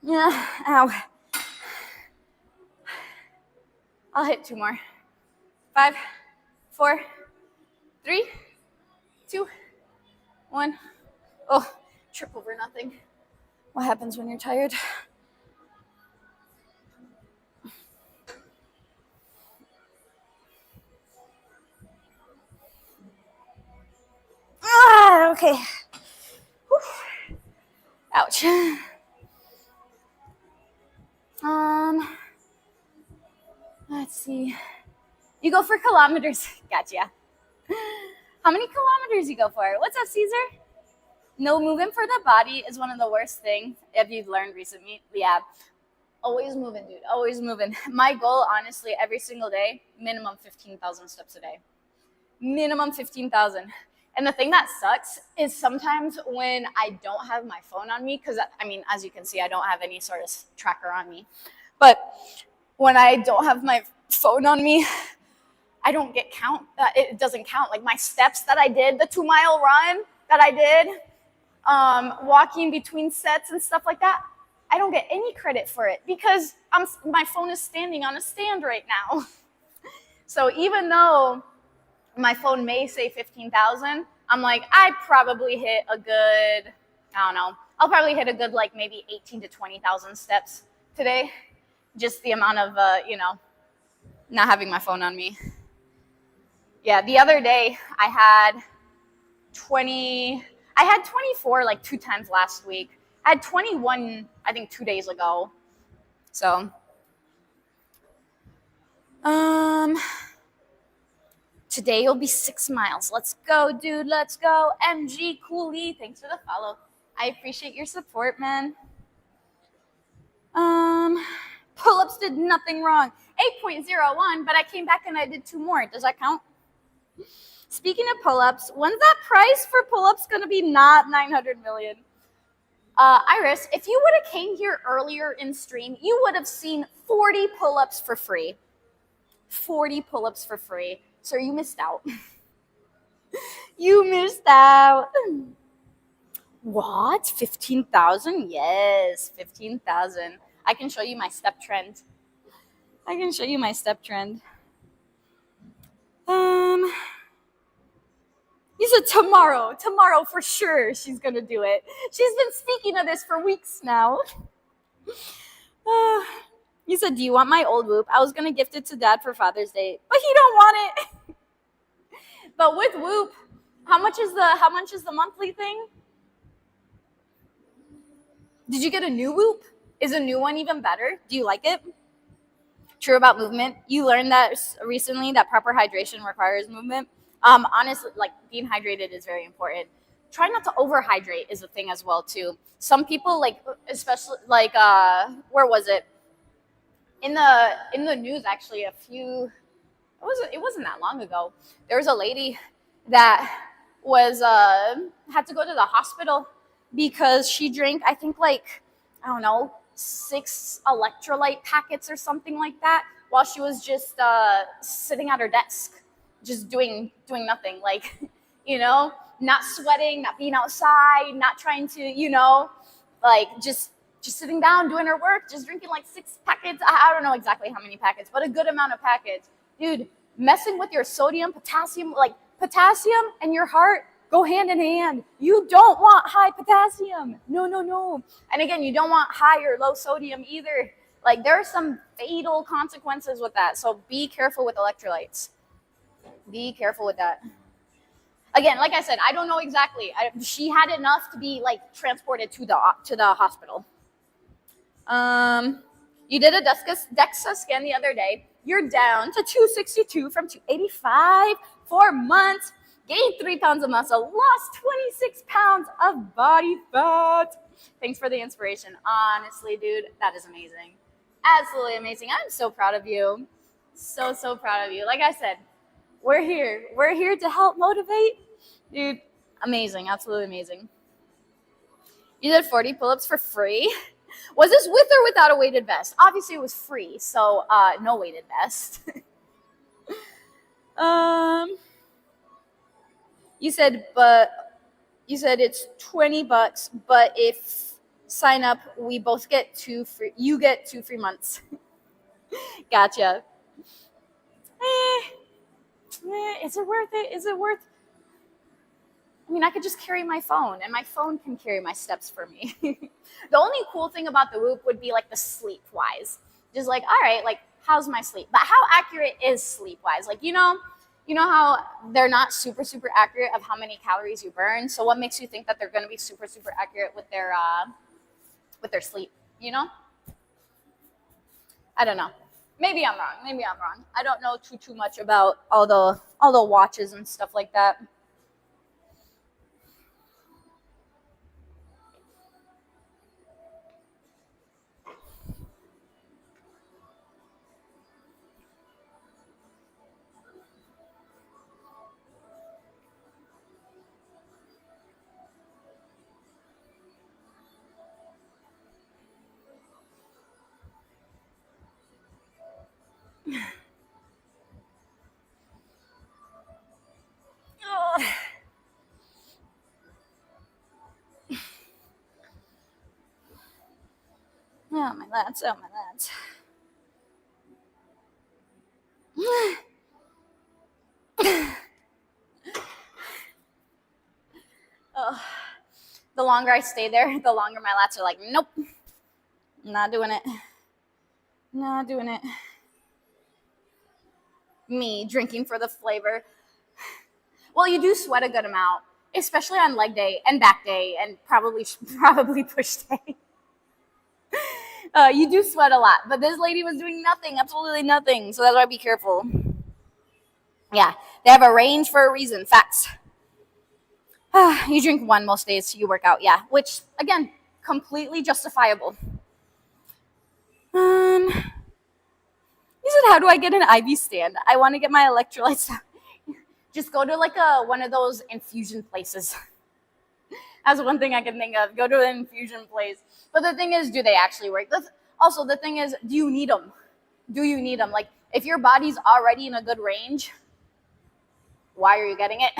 Yeah, ow. I'll hit 2 more. 5, 4, 3, 2, 1. Oh, trip over nothing. What happens when you're tired? Okay. Whew. Ouch. Let's see. You go for kilometers. Gotcha. How many kilometers you go for? What's up, Caesar? No, moving for the body is one of the worst things if you've learned recently. Yeah. Always moving, dude. Always moving. My goal, honestly, every single day, minimum 15,000 steps a day. Minimum 15,000. And the thing that sucks is sometimes when I don't have my phone on me, because, I mean, as you can see, I don't have any sort of tracker on me. But when I don't have my phone on me, I don't get count. It doesn't count. Like my steps that I did, the 2-mile run that I did, walking between sets and stuff like that, I don't get any credit for it because my phone is standing on a stand right now. So even though my phone may say 15,000, I'm like, I probably hit a good, I don't know, I'll probably hit a good like maybe 18 to 20,000 steps today. Just the amount of, not having my phone on me. Yeah, the other day I had 24 like 2 times last week. I had 21, I think 2 days ago. So, today will be 6 miles. Let's go, dude. Let's go. MG Cooley. Thanks for the follow. I appreciate your support, man. Pull-ups did nothing wrong. 8.01, but I came back and I did 2 more. Does that count? Speaking of pull-ups, when's that price for pull-ups gonna be not 900 million? Iris, if you would have came here earlier in stream, you would have seen 40 pull-ups for free. 40 pull-ups for free. Sir, you missed out. You missed out. What? 15,000? Yes, 15,000. I can show you my step trend. You said tomorrow for sure she's gonna do it. She's been speaking of this for weeks now. You said, do you want my old Whoop? I was gonna gift it to Dad for Father's Day, but he don't want it. But with Whoop, how much is the monthly thing? Did you get a new Whoop? Is a new one even better? Do you like it? True about movement. You learned that recently that proper hydration requires movement. Honestly, like being hydrated is very important. Try not to overhydrate is a thing as well too. Some people like, especially like where was it? In the news actually it wasn't that long ago. There was a lady that was had to go to the hospital because she drank, I think like, I don't know, 6 electrolyte packets or something like that while she was just sitting at her desk, just doing nothing, like, not sweating, not being outside, not trying to, like just sitting down doing her work, just drinking like 6 packets. I don't know exactly how many packets, but a good amount of packets. Dude, messing with your sodium, potassium, like potassium and your heart go hand in hand. You don't want high potassium. No. And again, you don't want high or low sodium either. Like there are some fatal consequences with that. So be careful with electrolytes. Be careful with that. Again, like I said, I don't know exactly. She had enough to be like transported to the hospital. You did a DEXA scan the other day. You're down to 262 from 285. 4 months. Gained 3 pounds of muscle, lost 26 pounds of body fat. Thanks for the inspiration. Honestly, dude, that is amazing. Absolutely amazing. I'm so proud of you. So proud of you. Like I said, we're here. We're here to help motivate. Dude, amazing. Absolutely amazing. You did 40 pull-ups for free. Was this with or without a weighted vest? Obviously, it was free, so no weighted vest. You said it's $20, but if sign up, we both get 2 free. You get 2 free months. Gotcha. Is it worth it? Is it worth? I mean, I could just carry my phone, and my phone can carry my steps for me. The only cool thing about the Whoop would be like the sleep-wise. Just like, all right, like how's my sleep? But how accurate is sleep-wise? Like, you know how they're not super accurate of how many calories you burn. So what makes you think that they're going to be super accurate with their sleep? I don't know. Maybe I'm wrong. I don't know too much about all the watches and stuff like that. Oh, my lats. Oh, my lats. Oh, the longer I stay there, the longer my lats are like, nope, not doing it. Not doing it. Me drinking for the flavor. Well, you do sweat a good amount, especially on leg day and back day and probably push day. You do sweat a lot, but this lady was doing nothing, absolutely nothing. So that's why be careful. Yeah, they have a range for a reason. Facts. You drink one most days, you work out. Yeah, which again, completely justifiable. You said, how do I get an IV stand? I want to get my electrolytes down. Just go to like one of those infusion places. That's one thing I can think of. Go to an infusion place. But the thing is, do they actually work? Also, the thing is, do you need them? Do you need them? Like, if your body's already in a good range, why are you getting it?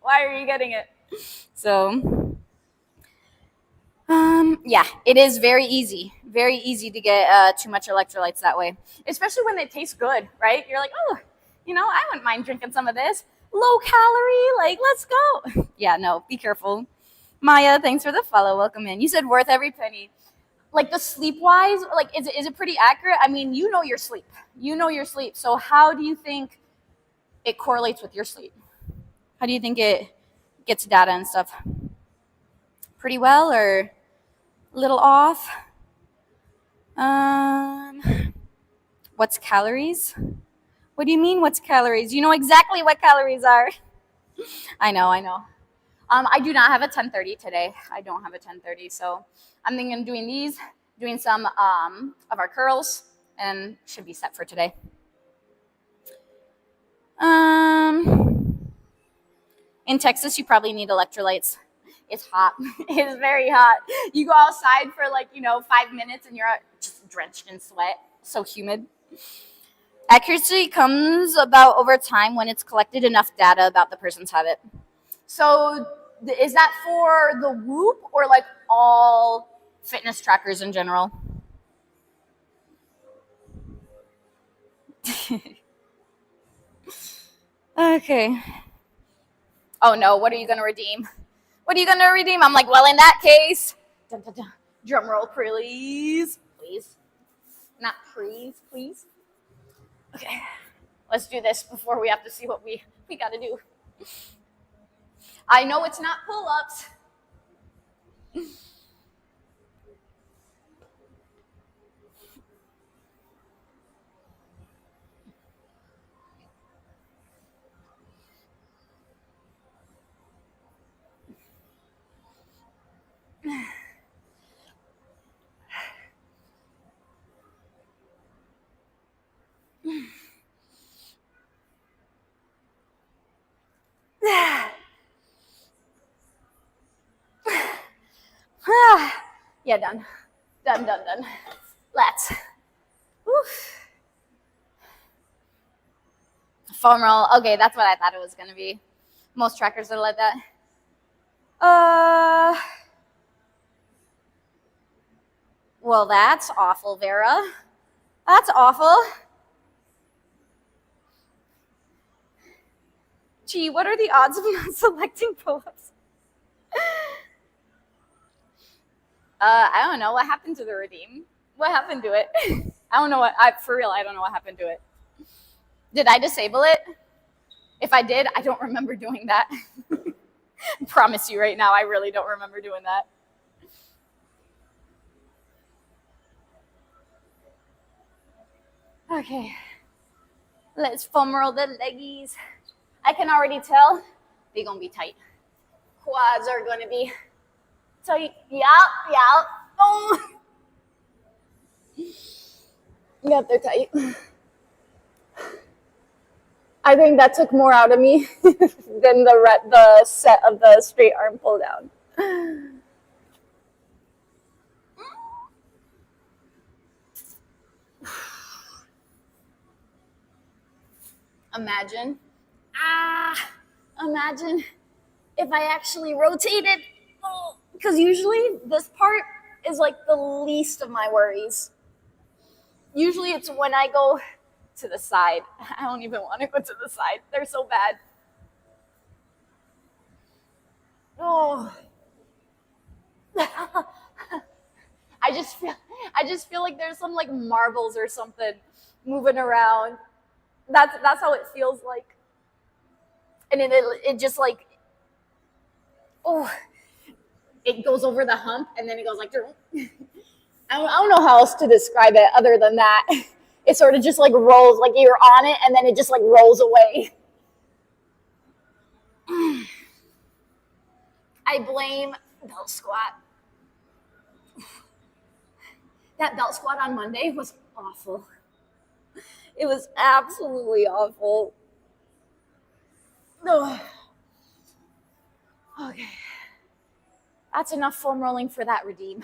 Why are you getting it? So, yeah, it is very easy to get too much electrolytes that way, especially when they taste good, right? You're like, oh, I wouldn't mind drinking some of this. Low calorie, like, let's go. Yeah, no, be careful. Maya, thanks for the follow. Welcome in. You said worth every penny. Like the sleep wise, like is it pretty accurate? I mean, you know your sleep. So how do you think it correlates with your sleep? How do you think it gets data and stuff? Pretty well or a little off? What's calories? What do you mean what's calories? You know exactly what calories are. I know. I do not have a 10:30 today. I don't have a 10:30, so I'm thinking of doing some of our curls, and should be set for today. In Texas, you probably need electrolytes. It's hot. It's very hot. You go outside for 5 minutes, and you're just drenched in sweat. So humid. Accuracy comes about over time when it's collected enough data about the person's habit. So is that for the Whoop or like all fitness trackers in general? Okay. Oh no, what are you going to redeem? I'm like, well, in that case, dun, dun, dun. Drum roll, please. Please. Not please. Okay. Let's do this before we have to see what we got to do. I know it's not pull-ups. Yeah, done. Let's. Oof. Foam roll. Okay, that's what I thought it was going to be. Most trackers are like that. Well, that's awful, Vera. That's awful. Gee, what are the odds of not selecting pull-ups? I don't know. What happened to the redeem? What happened to it? I don't know for real, I don't know what happened to it. Did I disable it? If I did, I don't remember doing that. I promise you right now, I really don't remember doing that. Okay. Let's foam roll the leggies. I can already tell they're going to be tight. Quads are going to be tight. Yeah. Oh. Yep, they're tight. I think that took more out of me than the set of the straight arm pull down. Imagine if I actually rotated, because usually this part is like the least of my worries. Usually it's when I go to the side. I don't even want to go to the side. They're so bad. Oh. I just feel like there's some like marbles or something moving around. That's how it feels like. And it just like, oh, it goes over the hump and then it goes like, I don't know how else to describe it other than that. It sort of just like rolls, like you're on it and then it just like rolls away. I blame belt squat. That belt squat on Monday was awful. It was absolutely awful. Ugh. Okay. That's enough foam rolling for that redeem.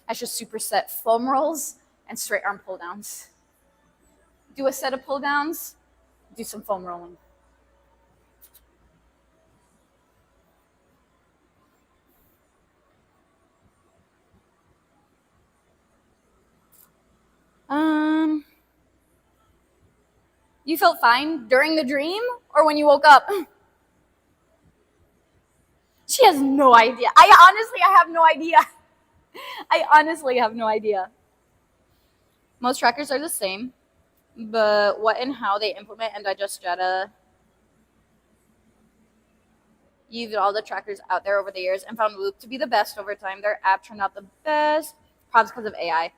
I should superset foam rolls and straight arm pull downs. Do a set of pull downs, do some foam rolling. You felt fine during the dream or when you woke up? She has no idea. I have no idea. I honestly have no idea. Most trackers are the same, but what and how they implement and digest data. Used all the trackers out there over the years and found Whoop to be the best over time. Their app turned out the best, probably because of AI.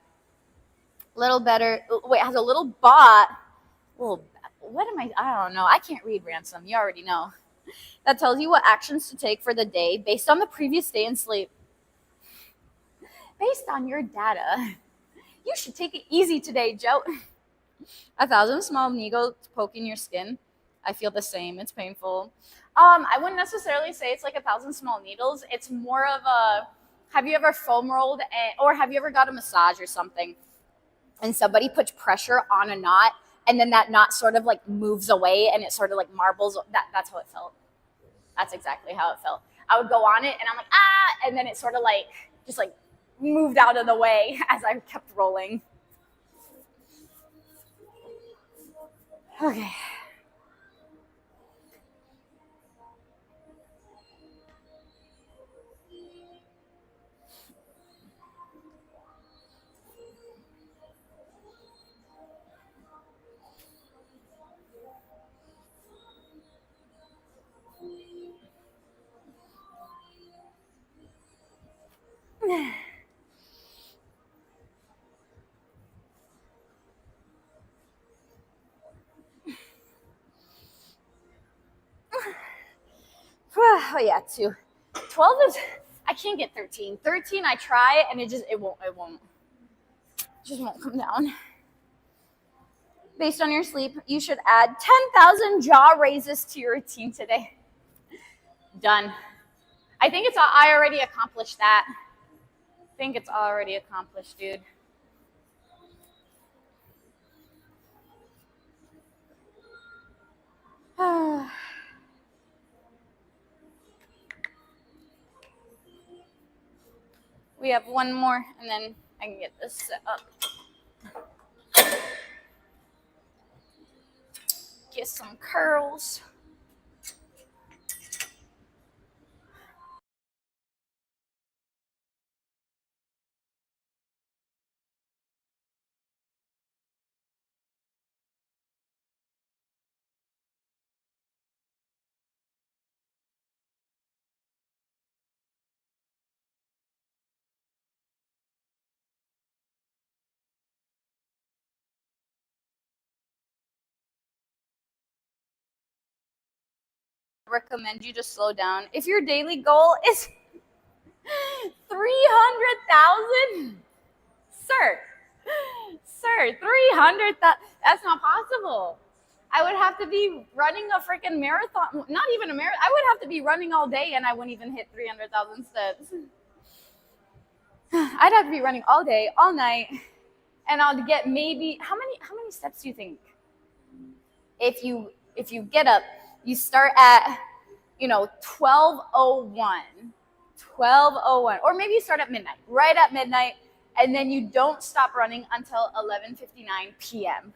Little better. Wait, has a little bot. Well, what am I don't know. I can't read Ransom. You already know. That tells you what actions to take for the day based on the previous day and sleep. Based on your data. You should take it easy today, Joe. 1,000 small needles poking your skin. I feel the same. It's painful. I wouldn't necessarily say it's like 1,000 small needles. It's more of a, have you ever foam rolled or have you ever got a massage or something and somebody puts pressure on a knot and then that knot sort of like moves away and it sort of like marbles. That's how it felt. That's exactly how it felt. I would go on it and I'm like, ah, and then it sort of like, just like moved out of the way as I kept rolling. Okay. Oh yeah, 2. 12 is, I can't get 13. 13 I try and it won't. It just won't come down. Based on your sleep, you should add 10,000 jaw raises to your routine today. Done. I think I already accomplished that. I think it's already accomplished, dude. We have one more and then I can get this set up. Get some curls. Recommend you to slow down. If your daily goal is 300,000, sir, 300,000, that's not possible. I would have to be running a freaking marathon, not even a marathon. I would have to be running all day and I wouldn't even hit 300,000 steps. I'd have to be running all day, all night, and I'll get maybe, how many steps do you think? If you get up, you start at 12:01 12:01. Or maybe you start at midnight, right at midnight, and then you don't stop running until 11:59 p.m.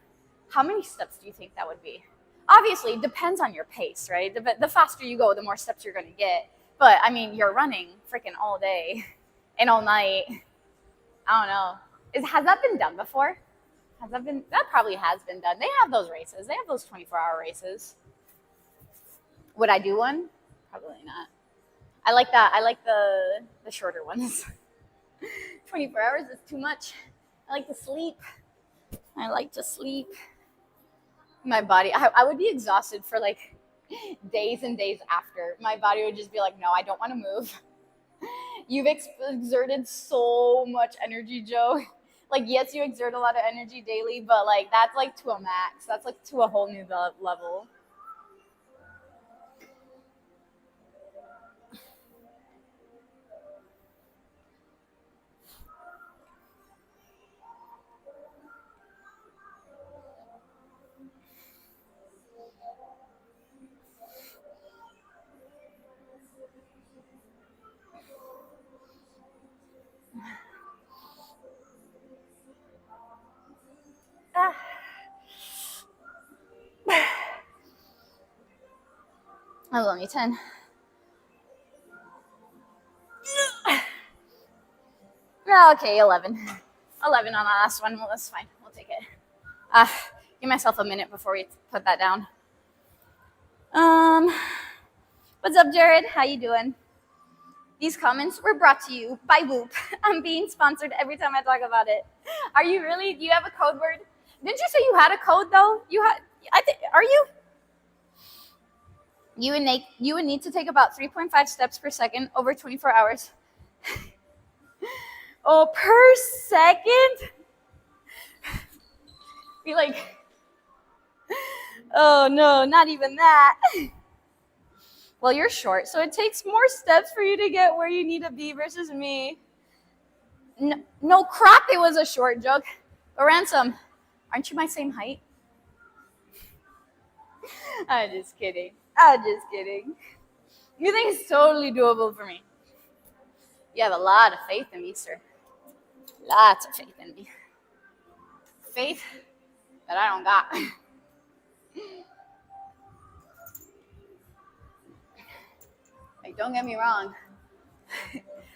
How many steps do you think that would be? Obviously, it depends on your pace, right? The faster you go, the more steps you're going to get. But, I mean, you're running freaking all day and all night. I don't know. Has that been done before? That probably has been done. They have those races. They have those 24-hour races. Would I do one? Probably not. I like that. I like the shorter ones. 24 hours is too much. I like to sleep. My body, I would be exhausted for like days and days after. My body would just be like, no, I don't want to move. You've exerted so much energy, Joe. Like, yes, you exert a lot of energy daily, but like that's like to a max. That's like to a whole new level. That was only 10. Okay, 11. 11 on the last one. Well, that's fine. We'll take it. Give myself a minute before we put that down. What's up, Jared? How you doing? These comments were brought to you by Whoop. I'm being sponsored every time I talk about it. Are you really? Do you have a code word? Didn't you say you had a code though? Are you? You would need to take about 3.5 steps per second over 24 hours. Oh, per second? Be like, oh no, not even that. Well, you're short, so it takes more steps for you to get where you need to be versus me. No crap, it was a short joke. But Ransom, aren't you my same height? I'm just kidding. You think it's totally doable for me. You have a lot of faith in me, sir. Lots of faith in me. Faith that I don't got. Like, don't get me wrong.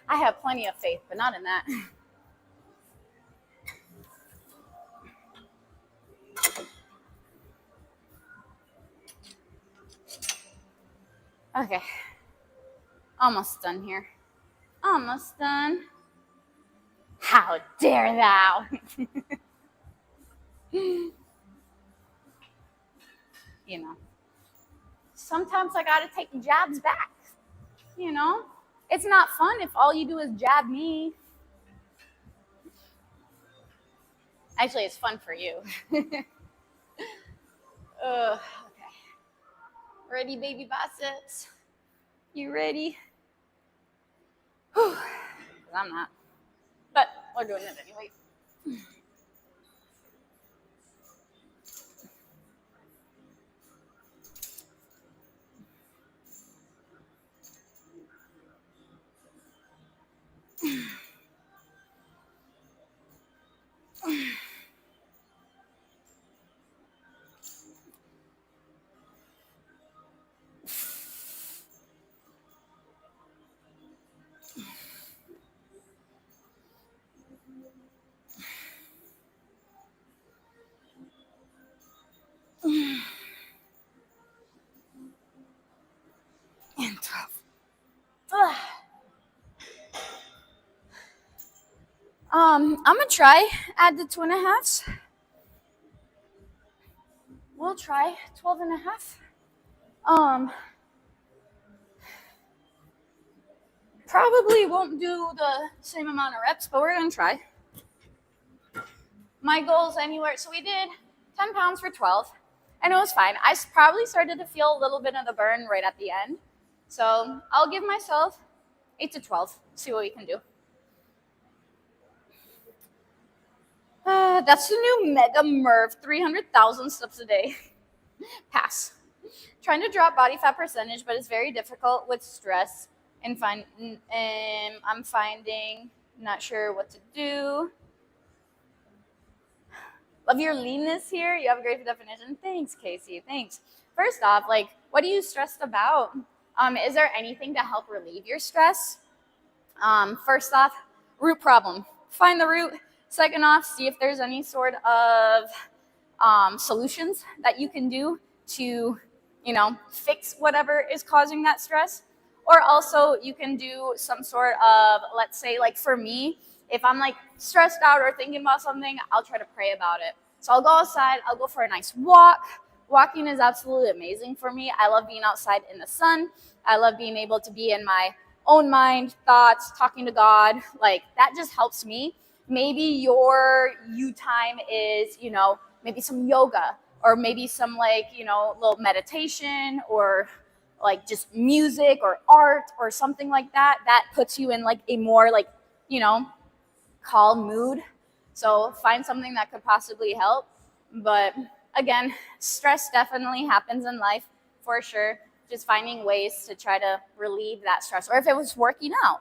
I have plenty of faith, but not in that. Okay. Almost done here. Almost done. How dare thou? You know. Sometimes I gotta take jabs back. You know? It's not fun if all you do is jab me. Actually, it's fun for you. Okay. Ready, baby biceps? You ready? Whew. I'm not. But we're doing it anyway. And 12. I'm gonna try add the 2.5s. We'll try 12.5. Probably won't do the same amount of reps, but we're gonna try. My goal's anywhere, so we did 10 pounds for 12, and it was fine. I probably started to feel a little bit of the burn right at the end. So I'll give myself 8 to 12, see what we can do. That's the new Mega Merv, 300,000 steps a day. Pass. Trying to drop body fat percentage, but it's very difficult with stress and I'm finding not sure what to do. Love your leanness here. You have a great definition. Thanks, Casey. Thanks. First off, like, what are you stressed about? Is there anything to help relieve your stress? First off, root problem. Find the root. Second off, see if there's any sort of solutions that you can do to, fix whatever is causing that stress. Or also, you can do some sort of, let's say, like for me, if I'm like stressed out or thinking about something, I'll try to pray about it. So I'll go outside, I'll go for a nice walk. Walking is absolutely amazing for me. I love being outside in the sun. I love being able to be in my own mind, thoughts, talking to God. Like that just helps me. Maybe your you time is, maybe some yoga or maybe some like, little meditation or like just music or art or something like that. That puts you in like a more like, calm mood. So find something that could possibly help. But again, stress definitely happens in life for sure. Just finding ways to try to relieve that stress. Or if it was working out,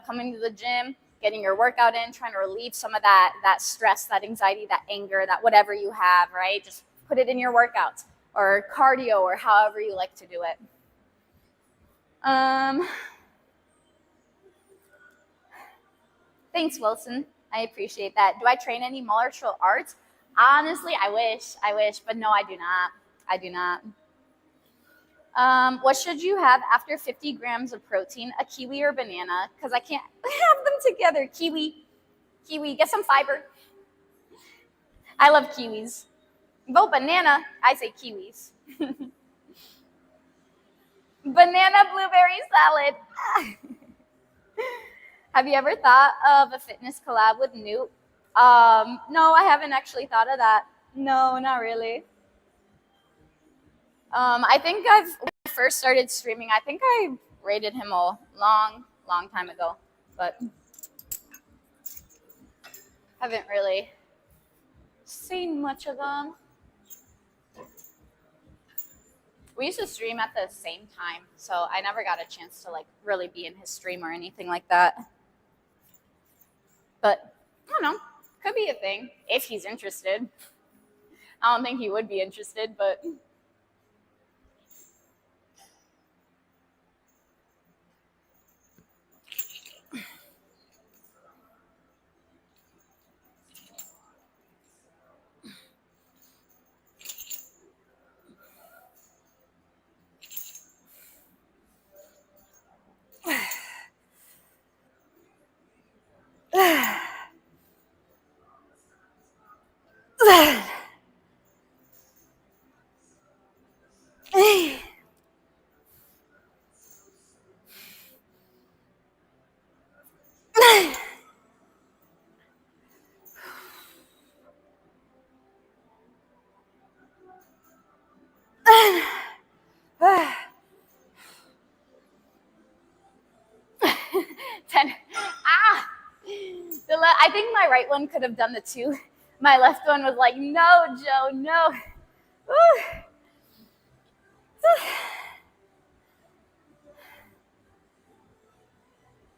coming to the gym, getting your workout in, trying to relieve some of that stress, that anxiety, that anger, that whatever you have, right? Just put it in your workouts or cardio or however you like to do it. Thanks, Wilson. I appreciate that. Do I train any martial arts? Honestly, I wish, but no, I do not. What should you have after 50 grams of protein, a kiwi or banana? Because I can't have them together. Kiwi, get some fiber. I love kiwis. Vote banana, I say kiwis. Banana blueberry salad. Have you ever thought of a fitness collab with Newt? No, I haven't actually thought of that. No, not really. I think when I first started streaming, I think I rated him a long time ago, but haven't really seen much of them. We used to stream at the same time, so I never got a chance to like really be in his stream or anything like that. But I don't know, could be a thing if he's interested. I don't think he would be interested, but I think my right one could have done the 2. My left one was like, no, Joe, no.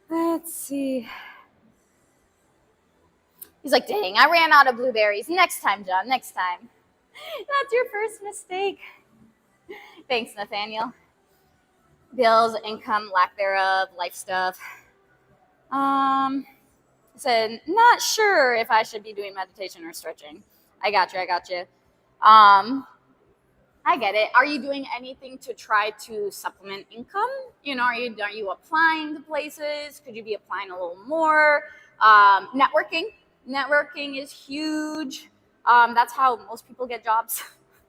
Let's see. He's like, dang, I ran out of blueberries. Next time, John, next time. That's your first mistake. Thanks, Nathaniel. Bills, income, lack thereof, life stuff. Said, not sure if I should be doing meditation or stretching. I got you. I get it. Are you doing anything to try to supplement income? Are you applying to places? Could you be applying a little more? Networking is huge. That's how most people get jobs,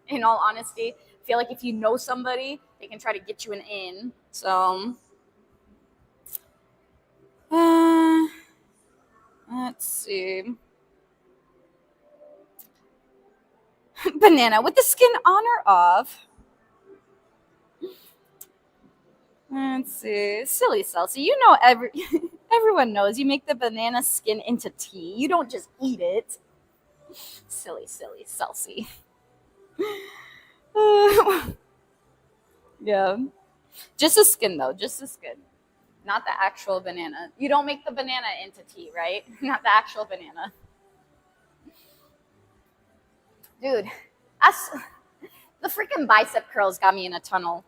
in all honesty. I feel like if you know somebody, they can try to get you an in. So, let's see. Banana with the skin on or off? Let's see. Silly Celsi. Everyone knows you make the banana skin into tea. You don't just eat it. Silly Celsi. Yeah. Just the skin, though. Just the skin. Not the actual banana. You don't make the banana into tea, right? Not the actual banana. Dude, the freaking bicep curls got me in a tunnel.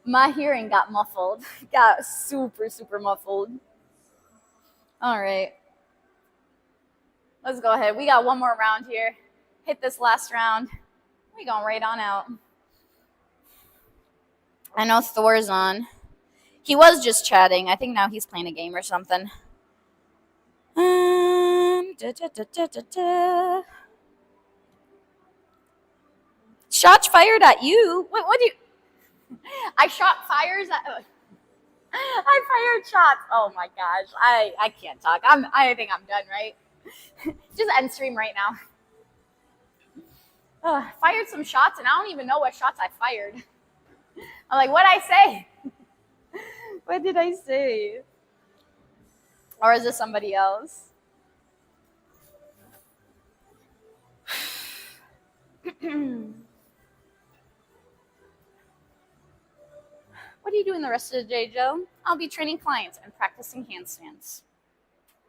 My hearing got muffled. Got super, super muffled. All right. Let's go ahead. We got one more round here. Hit this last round. We going right on out. I know Thor's on. He was just chatting. I think now he's playing a game or something. Shots fired at you? What do you... I shot fires at... I fired shots. Oh my gosh. I can't talk. I think I'm done, right? Just end stream right now. Fired some shots and I don't even know what shots I fired. I'm like, what'd I say? What did I say? Or is this somebody else? What are you doing the rest of the day, Joe? I'll be training clients and practicing handstands.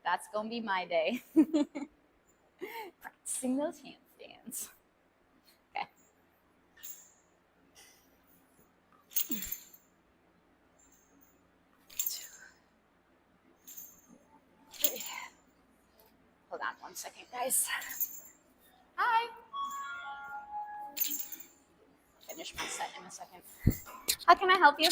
That's going to be my day. Practicing those handstands. Okay. Hold on 1 second, guys. Hi. Finish my set in a second. How can I help you?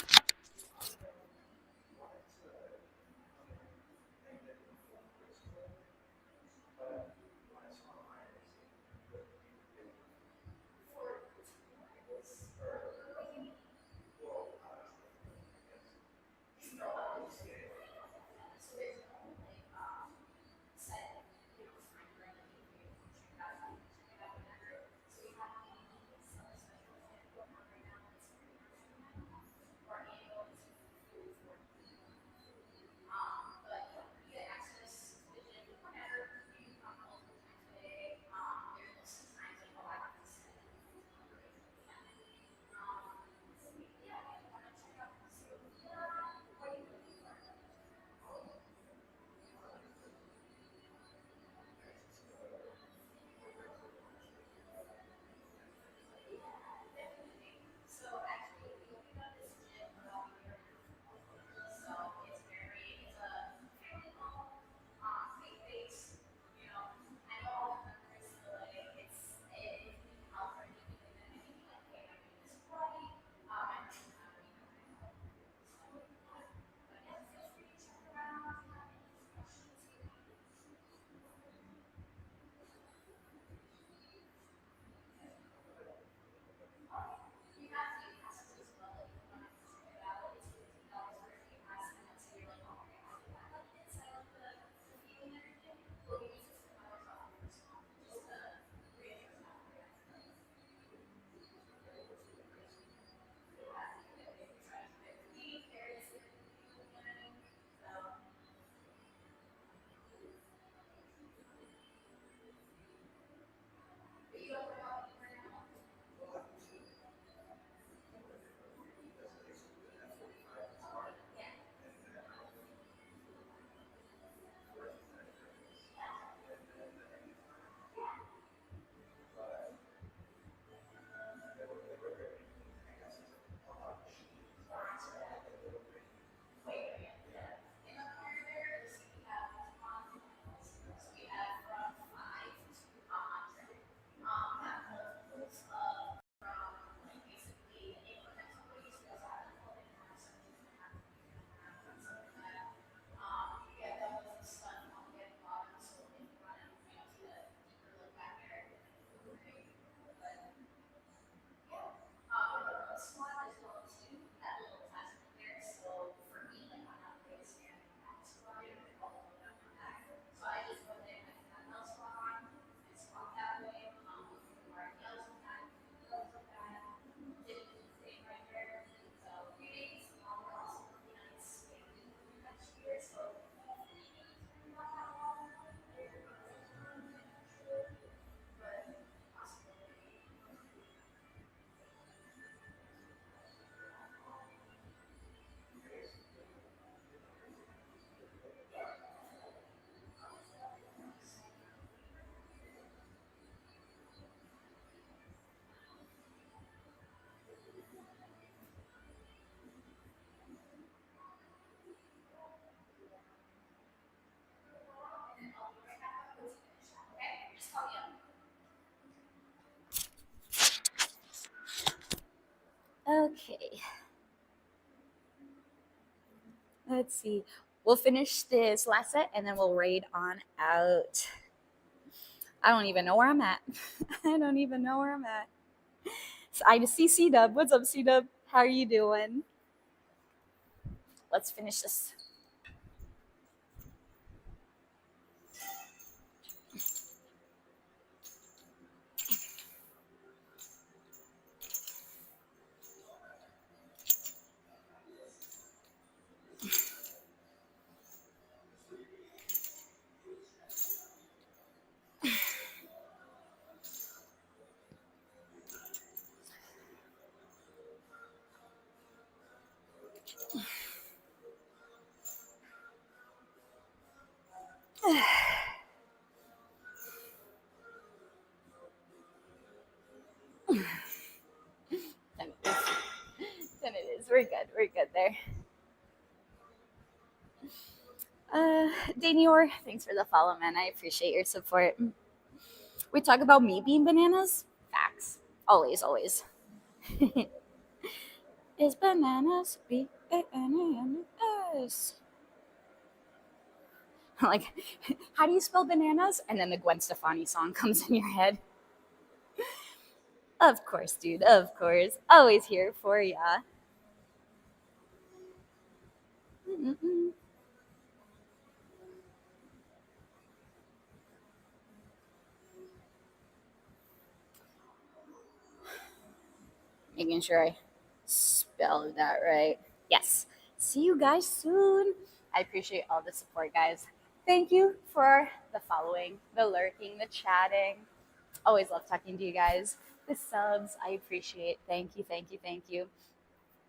Okay. Let's see. We'll finish this last set and then we'll raid on out. I don't even know where I'm at. I don't even know where I'm at. So I just see C Dub. What's up, C Dub? How are you doing? Let's finish this. Then it is. Then it is. We're good. We're good there. Danior, thanks for the follow, man. I appreciate your support. We talk about me being bananas? Facts. Always, always. Is bananas bananas? Like, how do you spell bananas? And then the Gwen Stefani song comes in your head. Of course, dude. Of course. Always here for ya. Mm-mm-mm. Making sure I spelled that right. Yes. See you guys soon. I appreciate all the support, guys. Thank you for the following, the lurking, the chatting. Always love talking to you guys. The subs, I appreciate. Thank you, thank you, thank you.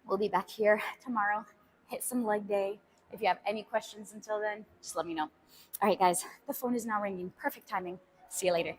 We'll be back here tomorrow. Hit some leg day. If you have any questions until then, just let me know. All right, guys, the phone is now ringing. Perfect timing. See you later.